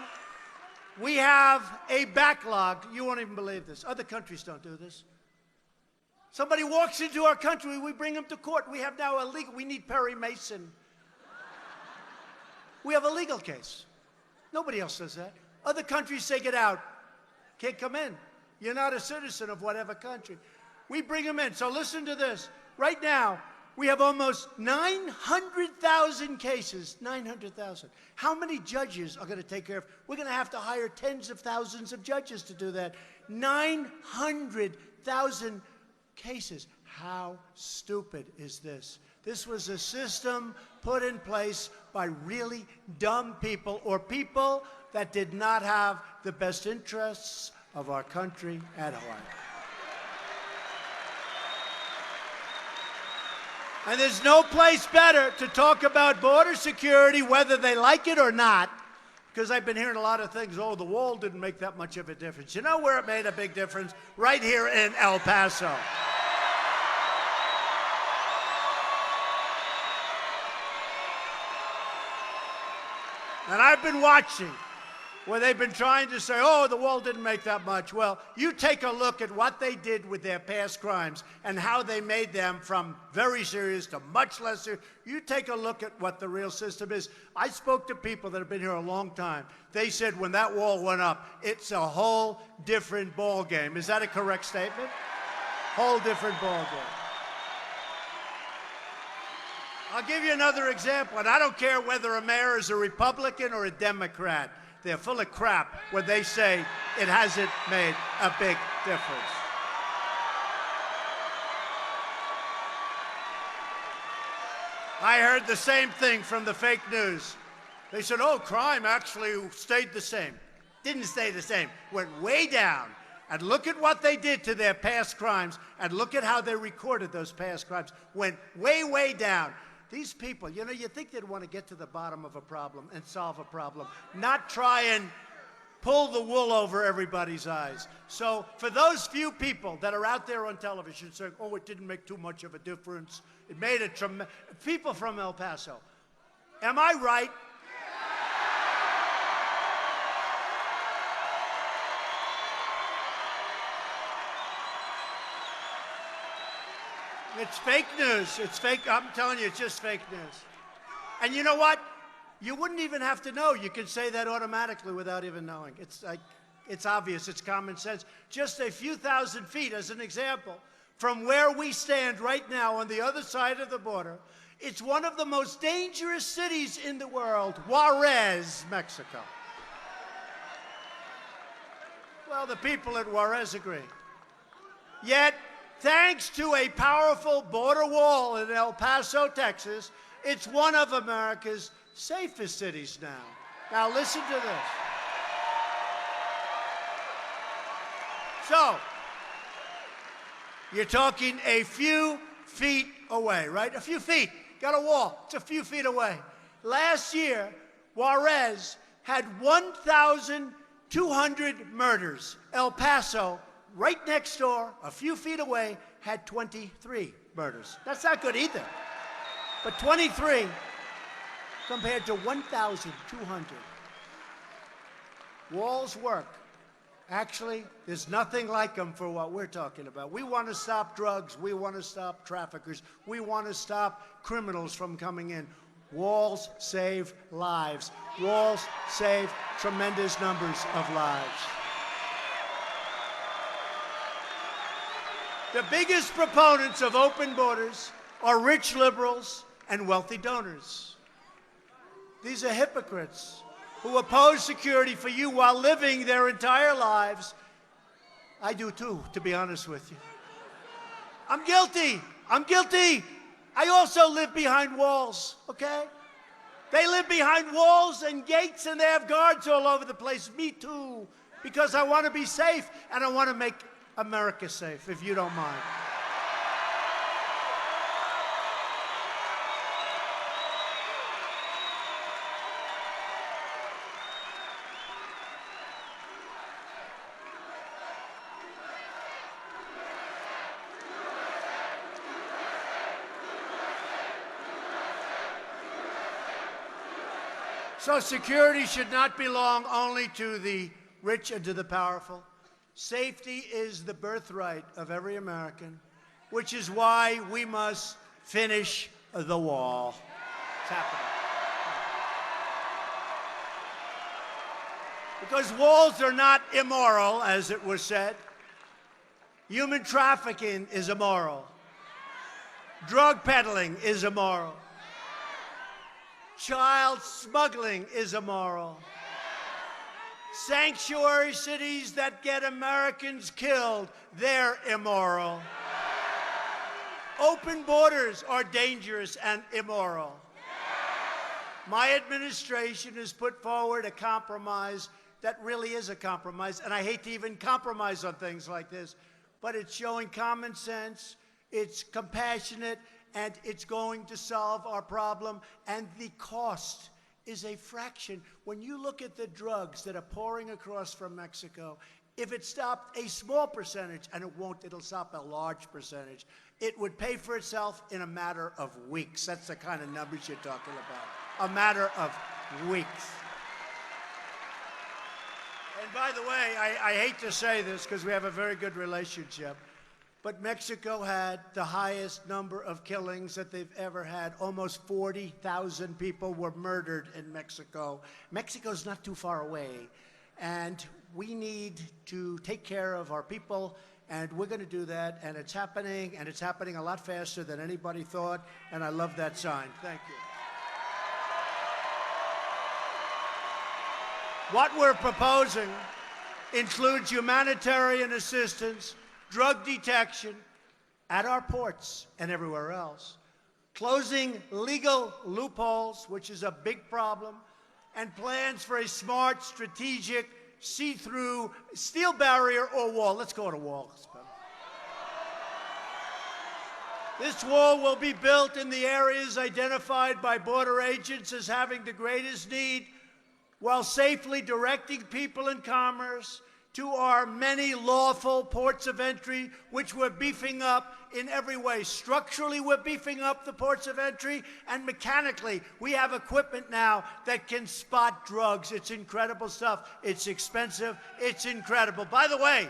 we have a backlog. You won't even believe this. Other countries don't do this. Somebody walks into our country, we bring them to court. We have now a legal, we need Perry Mason. We have a legal case. Nobody else does that. Other countries say, get out. Can't come in. You're not a citizen of whatever country. We bring them in. So listen to this. Right now, we have almost 900,000 cases. 900,000. How many judges are going to take care of? We're going to have to hire tens of thousands of judges to do that. 900,000 cases. How stupid is this? This was a system put in place by really dumb people, or people that did not have the best interests of our country at heart. And there's no place better to talk about border security, whether they like it or not, because I've been hearing a lot of things. Oh, the wall didn't make that much of a difference. You know where it made a big difference? Right here in El Paso. And I've been watching where they've been trying to say, oh, the wall didn't make that much. Well, you take a look at what they did with their past crimes and how they made them from very serious to much less serious. You take a look at what the real system is. I spoke to people that have been here a long time. They said when that wall went up, it's a whole different ball game. Is that a correct statement? Whole different ball game. I'll give you another example, and I don't care whether a mayor is a Republican or a Democrat. They're full of crap when they say it hasn't made a big difference. I heard the same thing from the fake news. They said, oh, crime actually stayed the same. Didn't stay the same. Went way down. And look at what they did to their past crimes, and look at how they recorded those past crimes. Went way, way down. These people, you know, you think they'd want to get to the bottom of a problem and solve a problem, not try and pull the wool over everybody's eyes. So for those few people that are out there on television saying, oh, it didn't make too much of a difference, it made a tremendous... People from El Paso, am I right? It's fake news. It's fake. I'm telling you, it's just fake news. And you know what? You wouldn't even have to know. You can say that automatically without even knowing. It's like, it's obvious. It's common sense. Just a few thousand feet, as an example, from where we stand right now on the other side of the border, it's one of the most dangerous cities in the world, Juarez, Mexico. Well, the people at Juarez agree. Yet, thanks to a powerful border wall in El Paso, Texas, it's one of America's safest cities now. Now listen to this. So, you're talking a few feet away, right? A few feet. Got a wall. It's a few feet away. Last year, Juarez had 1,200 murders. El Paso, right next door, a few feet away, had 23 murders. That's not good either. But 23 compared to 1,200. Walls work. Actually, there's nothing like them for what we're talking about. We want to stop drugs. We want to stop traffickers. We want to stop criminals from coming in. Walls save lives. Walls save tremendous numbers of lives. The biggest proponents of open borders are rich liberals and wealthy donors. These are hypocrites who oppose security for you while living their entire lives. I do too, to be honest with you. I'm guilty. I'm guilty. I also live behind walls, okay? They live behind walls and gates and they have guards all over the place. Me too, because I want to be safe and I want to make America safe, if you don't mind. So security should not belong only to the rich and to the powerful. Safety is the birthright of every American, which is why we must finish the wall. It's happening. Because walls are not immoral, as it was said. Human trafficking is immoral. Drug peddling is immoral. Child smuggling is immoral. Sanctuary cities that get Americans killed, they're immoral. Open borders are dangerous and immoral. My administration has put forward a compromise that really is a compromise, and I hate to even compromise on things like this, but it's showing common sense, it's compassionate, and it's going to solve our problem, and the cost is a fraction. When you look at the drugs that are pouring across from Mexico, if it stopped a small percentage, and it won't, it'll stop a large percentage, it would pay for itself in a matter of weeks. That's the kind of numbers you're talking about. A matter of weeks. And by the way, I hate to say this because we have a very good relationship, but Mexico had the highest number of killings that they've ever had. Almost 40,000 people were murdered in Mexico. Mexico's not too far away, and we need to take care of our people, and we're going to do that, and it's happening a lot faster than anybody thought, and I love that sign. Thank you. What we're proposing includes humanitarian assistance, drug detection at our ports and everywhere else, closing legal loopholes, which is a big problem, and plans for a smart, strategic, see-through steel barrier or wall. Let's go to wall. This wall will be built in the areas identified by border agents as having the greatest need, while safely directing people and commerce to our many lawful ports of entry, which we're beefing up in every way. Structurally, we're beefing up the ports of entry, and mechanically, we have equipment now that can spot drugs. It's incredible stuff. It's expensive. It's incredible. By the way,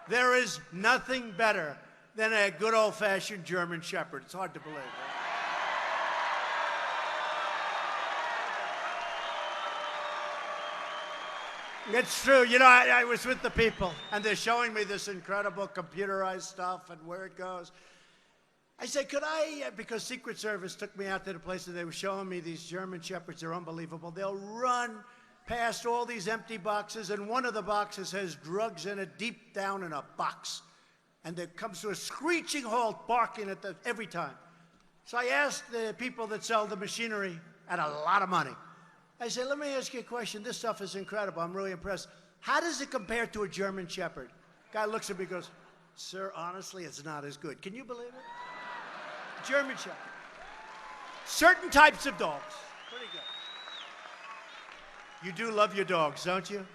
there is nothing better than a good old-fashioned German Shepherd. It's hard to believe, right? It's true. You know, I was with the people, and they're showing me this incredible computerized stuff and where it goes. I said, could I, because Secret Service took me out to the place and they were showing me these German Shepherds. They're unbelievable. They'll run past all these empty boxes, and one of the boxes has drugs in it deep down in a box. And it comes to a screeching halt, barking at them every time. So I asked the people that sell the machinery at a lot of money. I said, let me ask you a question. This stuff is incredible. I'm really impressed. How does it compare to a German Shepherd? Guy looks at me and goes, sir, honestly, it's not as good. Can you believe it? German Shepherd. Certain types of dogs. Pretty good. You do love your dogs, don't you?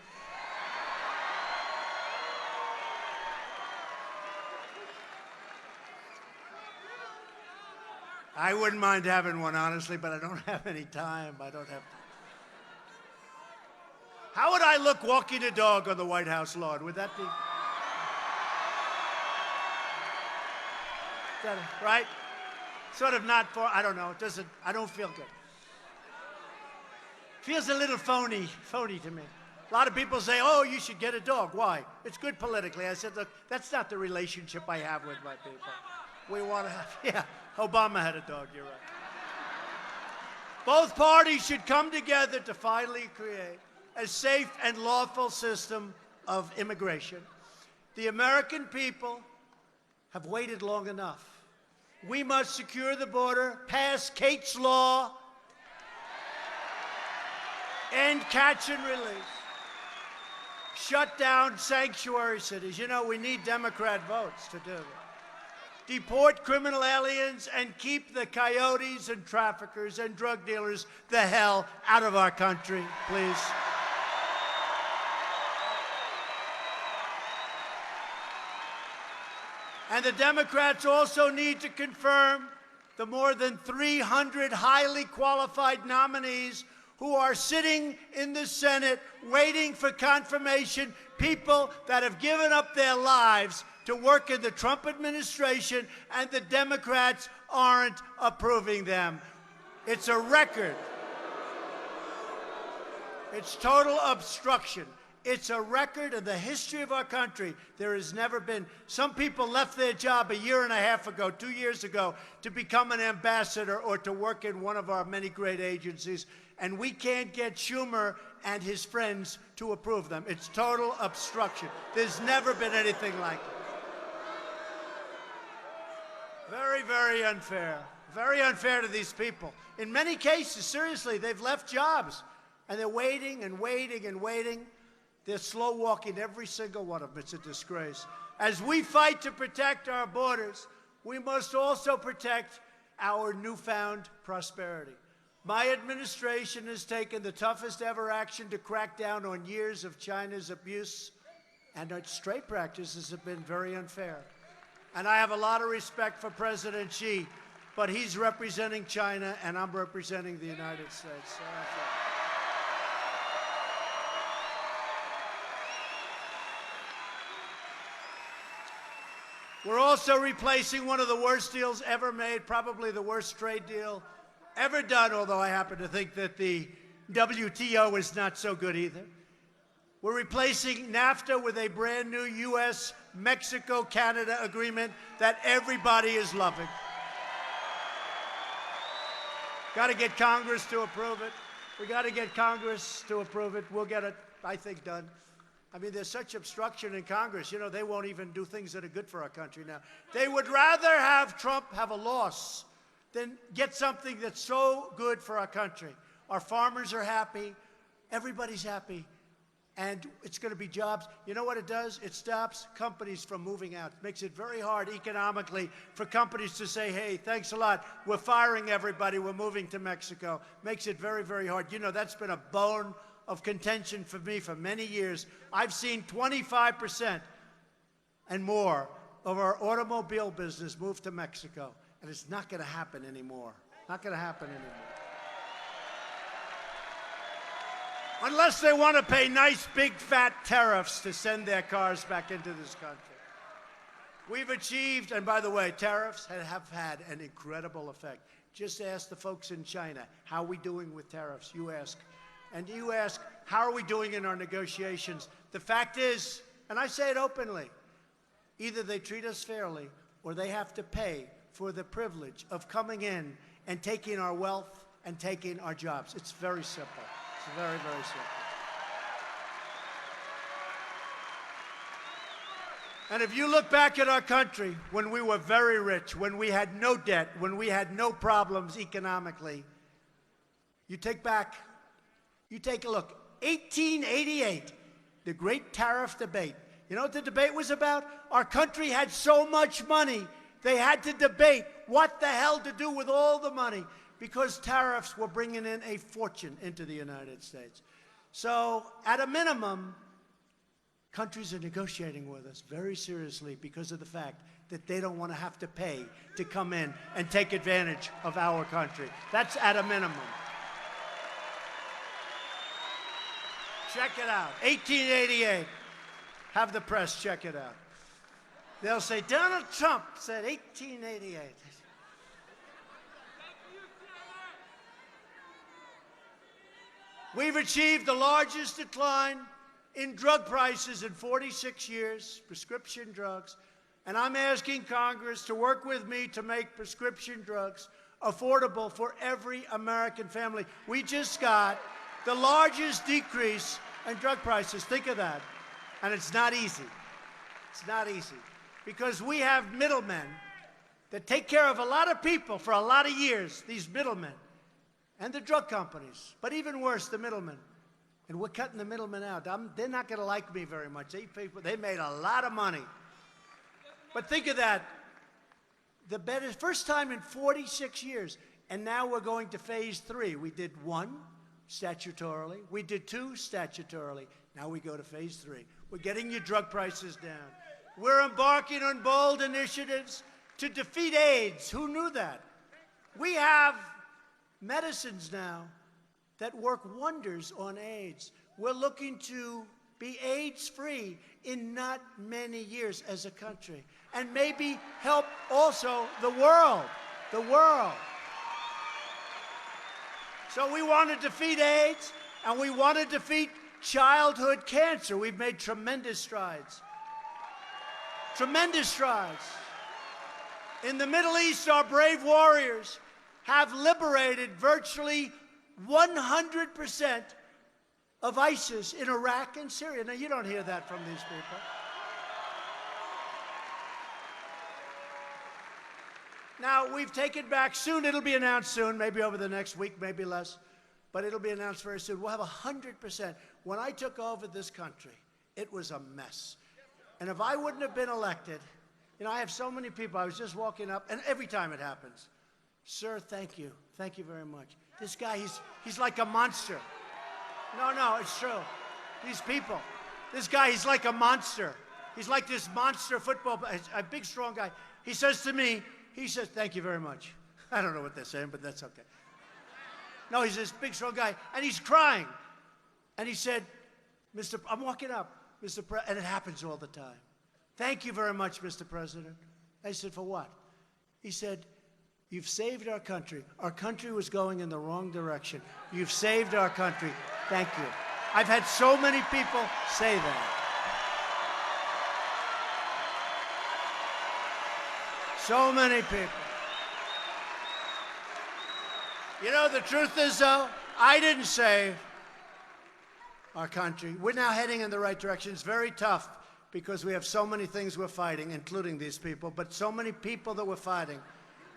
I wouldn't mind having one, honestly, but I don't have any time. I don't have time. How would I look walking a dog on the White House lawn? Would that be? Right? Sort of not for, I don't know, it doesn't, I don't feel good. Feels a little phony to me. A lot of people say, oh, you should get a dog. Why? It's good politically. I said, look, that's not the relationship I have with my people. We want to have, yeah, Obama had a dog, you're right. Both parties should come together to finally create a safe and lawful system of immigration. The American people have waited long enough. We must secure the border, pass Kate's Law, end catch and release, shut down sanctuary cities. You know, we need Democrat votes to do that. Deport criminal aliens and keep the coyotes and traffickers and drug dealers the hell out of our country, please. And the Democrats also need to confirm the more than 300 highly qualified nominees who are sitting in the Senate waiting for confirmation, people that have given up their lives to work in the Trump administration, and the Democrats aren't approving them. It's a record. It's total obstruction. It's a record in the history of our country. There has never been. Some people left their job a year and a half ago, 2 years ago, to become an ambassador or to work in one of our many great agencies, and we can't get Schumer and his friends to approve them. It's total obstruction. There's never been anything like it. Very, very unfair. Very unfair to these people. In many cases, seriously, they've left jobs, and they're waiting and waiting and waiting. They're slow walking every single one of them. It's a disgrace. As we fight to protect our borders, we must also protect our newfound prosperity. My administration has taken the toughest ever action to crack down on years of China's abuse, and its trade practices have been very unfair. And I have a lot of respect for President Xi, but he's representing China, and I'm representing the United States. So that's it. We're also replacing one of the worst deals ever made, probably the worst trade deal ever done, although I happen to think that the WTO is not so good either. We're replacing Nafta with a brand new U.S. Mexico-Canada agreement that everybody is loving. Got to get Congress to approve it. We got to get Congress to approve it. We'll get it, I think, done. I mean, there's such obstruction in Congress. You know, they won't even do things that are good for our country now. They would rather have Trump have a loss than get something that's so good for our country. Our farmers are happy. Everybody's happy. And it's going to be jobs. You know what it does? It stops companies from moving out. It makes it very hard economically for companies to say, hey, thanks a lot. We're firing everybody. We're moving to Mexico. Makes it very, very hard. You know, that's been a bone of contention for me for many years. I've seen 25% and more of our automobile business move to Mexico. And it's not going to happen anymore. Not going to happen anymore. Unless they want to pay nice, big, fat tariffs to send their cars back into this country. We've achieved, and by the way, tariffs have had an incredible effect. Just ask the folks in China, how are we doing with tariffs? You ask. And you ask, how are we doing in our negotiations? The fact is, and I say it openly, either they treat us fairly or they have to pay for the privilege of coming in and taking our wealth and taking our jobs. It's very simple. It's very, very simple. And if you look back at our country when we were very rich, when we had no debt, when we had no problems economically, you take a look, 1888, the great tariff debate. You know what the debate was about? Our country had so much money, they had to debate what the hell to do with all the money because tariffs were bringing in a fortune into the United States. So at a minimum, countries are negotiating with us very seriously because of the fact that they don't want to have to pay to come in and take advantage of our country. That's at a minimum. Check it out, 1888. Have the press check it out. They'll say, Donald Trump said 1888. We've achieved the largest decline in drug prices in 46 years, prescription drugs, and I'm asking Congress to work with me to make prescription drugs affordable for every American family. We just got the largest decrease in drug prices. Think of that. And it's not easy. It's not easy. Because we have middlemen that take care of a lot of people for a lot of years, these middlemen, and the drug companies. But even worse, the middlemen. And we're cutting the middlemen out. They're not going to like me very much. They made a lot of money. But think of that. The first time in 46 years. And now we're going to phase 3. We did 1 statutorily. We did 2 statutorily. Now we go to phase 3. We're getting your drug prices down. We're embarking on bold initiatives to defeat AIDS. Who knew that? We have medicines now that work wonders on AIDS. We're looking to be AIDS-free in not many years as a country, and maybe help also the world. The world. So we want to defeat AIDS, and we want to defeat childhood cancer. We've made tremendous strides. Tremendous strides. In the Middle East, our brave warriors have liberated virtually 100% of ISIS in Iraq and Syria. Now, you don't hear that from these people. Now, we've taken back soon. It'll be announced soon, maybe over the next week, maybe less. But it'll be announced very soon. We'll have 100%. When I took over this country, it was a mess. And if I wouldn't have been elected, you know, I have so many people. I was just walking up, and every time it happens, Sir, thank you. Thank you very much. This guy, he's like a monster. No, it's true. These people. This guy, he's like a monster. He's like this monster football, a big, strong guy. He says to me, he says, thank you very much. I don't know what they're saying, but that's okay. No, he's this big, strong guy, and he's crying. And he said, I'm walking up, Mr. President, and it happens all the time. Thank you very much, Mr. President. I said, for what? He said, you've saved our country. Our country was going in the wrong direction. You've saved our country. Thank you. I've had so many people say that. So many people. You know, the truth is, though, I didn't save our country. We're now heading in the right direction. It's very tough because we have so many things we're fighting, including these people, but so many people that we're fighting.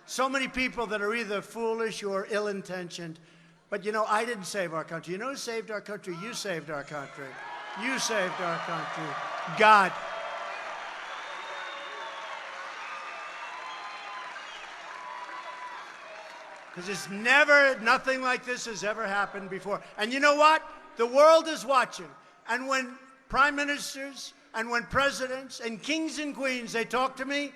So many people that are either foolish or ill-intentioned. But, you know, I didn't save our country. You know who saved our country? You saved our country. You saved our country. God. Because it's nothing like this has ever happened before. And you know what? The world is watching. And when prime ministers and when presidents and kings and queens, they talk to me,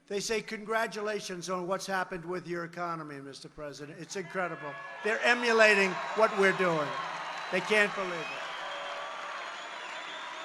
they say, congratulations on what's happened with your economy, Mr. President. It's incredible. They're emulating what we're doing. They can't believe it.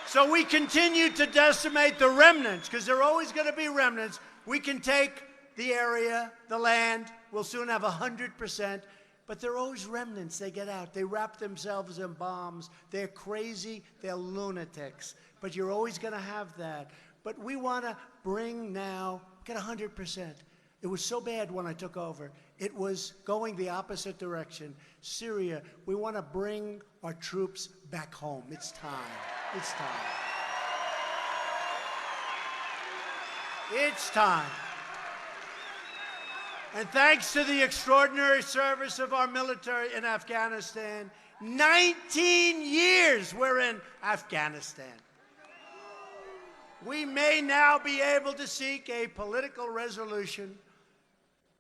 So we continue to decimate the remnants, because there are always going to be remnants. We can take the area, the land. We'll soon have 100%. But there are always remnants. They get out. They wrap themselves in bombs. They're crazy. They're lunatics. But you're always going to have that. But we want to bring now, get 100%. It was so bad when I took over. It was going the opposite direction. Syria, we want to bring our troops back home. It's time. It's time. It's time. And thanks to the extraordinary service of our military in Afghanistan, 19 years we're in Afghanistan. We may now be able to seek a political resolution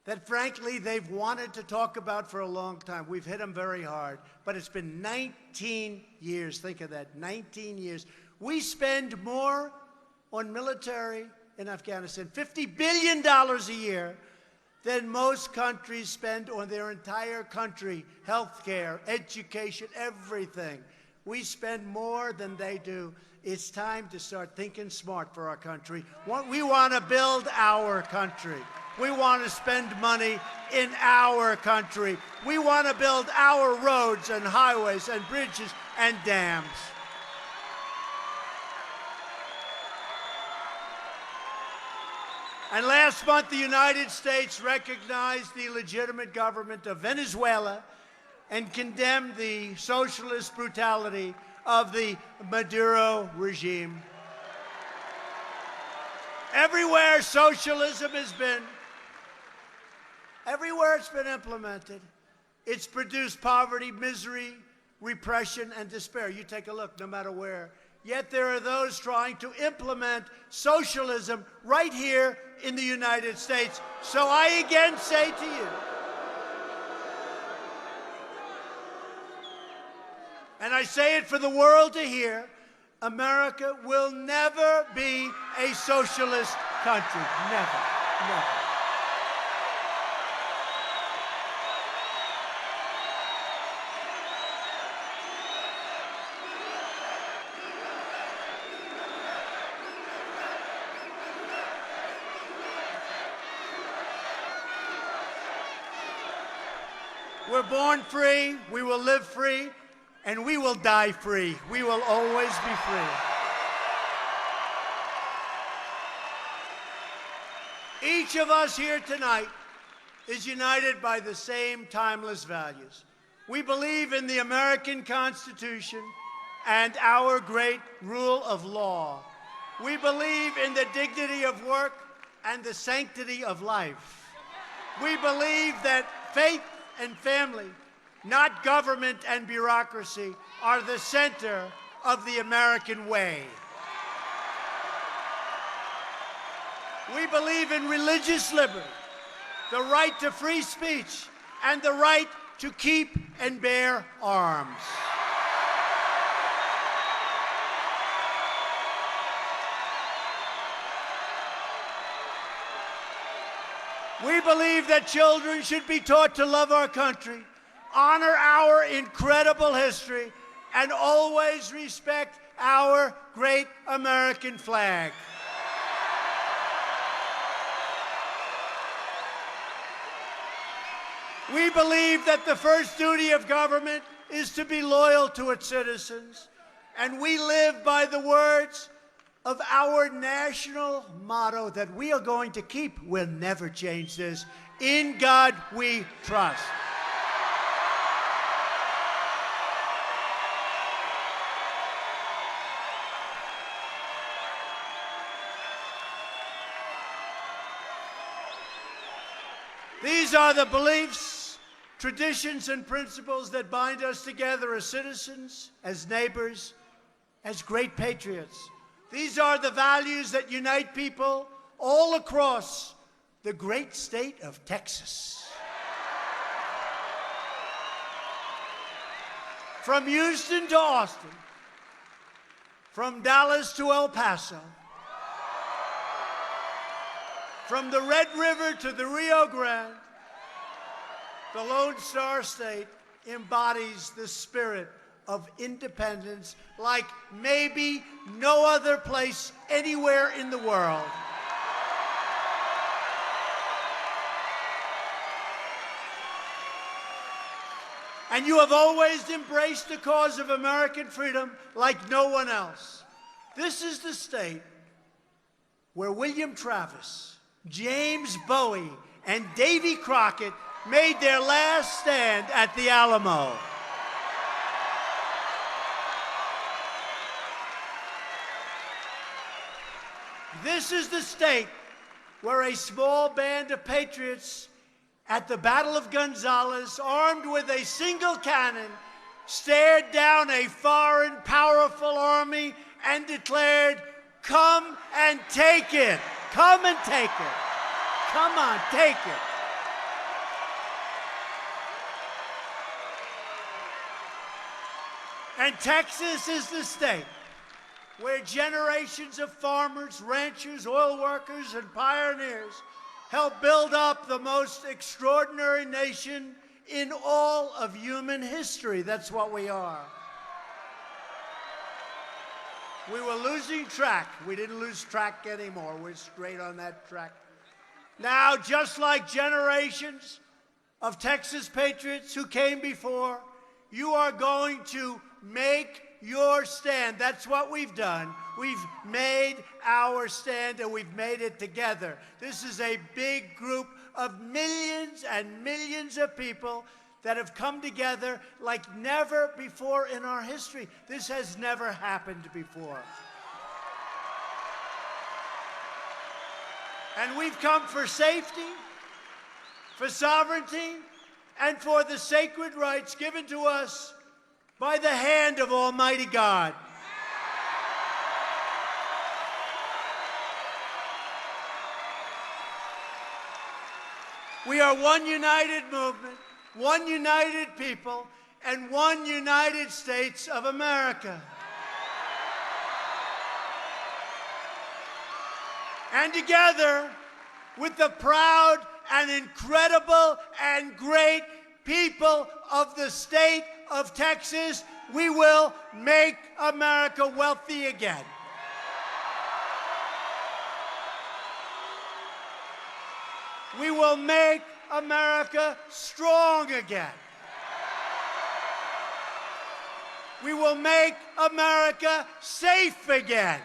that, frankly, they've wanted to talk about for a long time. We've hit them very hard. But it's been 19 years. Think of that, 19 years. We spend more on military in Afghanistan, $50 billion a year, than most countries spend on their entire country, health care, education, everything. We spend more than they do. It's time to start thinking smart for our country. We want to build our country. We want to spend money in our country. We want to build our roads and highways and bridges and dams. And last month, the United States recognized the legitimate government of Venezuela and condemned the socialist brutality of the Maduro regime. Everywhere socialism has been, everywhere it's been implemented, it's produced poverty, misery, repression, and despair. You take a look, no matter where. Yet there are those trying to implement socialism right here in the United States. So I again say to you, and I say it for the world to hear, America will never be a socialist country. Never, never. We're born free, we will live free, and we will die free. We will always be free. Each of us here tonight is united by the same timeless values. We believe in the American Constitution and our great rule of law. We believe in the dignity of work and the sanctity of life. We believe that faith and family, not government and bureaucracy, are the center of the American way. We believe in religious liberty. the right to free speech, and the right to keep and bear arms. We believe that children should be taught to love our country, honor our incredible history, and always respect our great American flag. We believe that the first duty of government is to be loyal to its citizens, and we live by the words of our national motto that we are going to keep. We'll never change this. In God we trust. These are the beliefs, traditions, and principles that bind us together as citizens, as neighbors, as great patriots. These are the values that unite people all across the great state of Texas. From Houston to Austin, from Dallas to El Paso, from the Red River to the Rio Grande, the Lone Star State embodies the spirit of independence like maybe no other place anywhere in the world. And you have always embraced the cause of American freedom like no one else. This is the state where William Travis, James Bowie, and Davy Crockett made their last stand at the Alamo. This is the state where a small band of patriots at the Battle of Gonzales, armed with a single cannon, stared down a foreign powerful army and declared, "Come and take it. Come and take it. Come on, take it." And Texas is the state where generations of farmers, ranchers, oil workers, and pioneers helped build up the most extraordinary nation in all of human history. That's what we are. We were losing track. We didn't lose track anymore. We're straight on that track. Now, just like generations of Texas patriots who came before, you are going to make your stand. That's what we've done. We've made our stand, and we've made it together. This is a big group of millions and millions of people that have come together like never before in our history. This has never happened before. And we've come for safety, for sovereignty, and for the sacred rights given to us by the hand of Almighty God. We are one united movement, one united people, and one United States of America. And together, with the proud and incredible and great people of the state of Texas, we will make America wealthy again. We will make America strong again. We will make America safe again.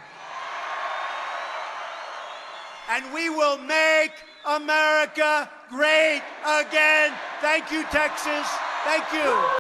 And we will make America great again. Thank you, Texas. Thank you.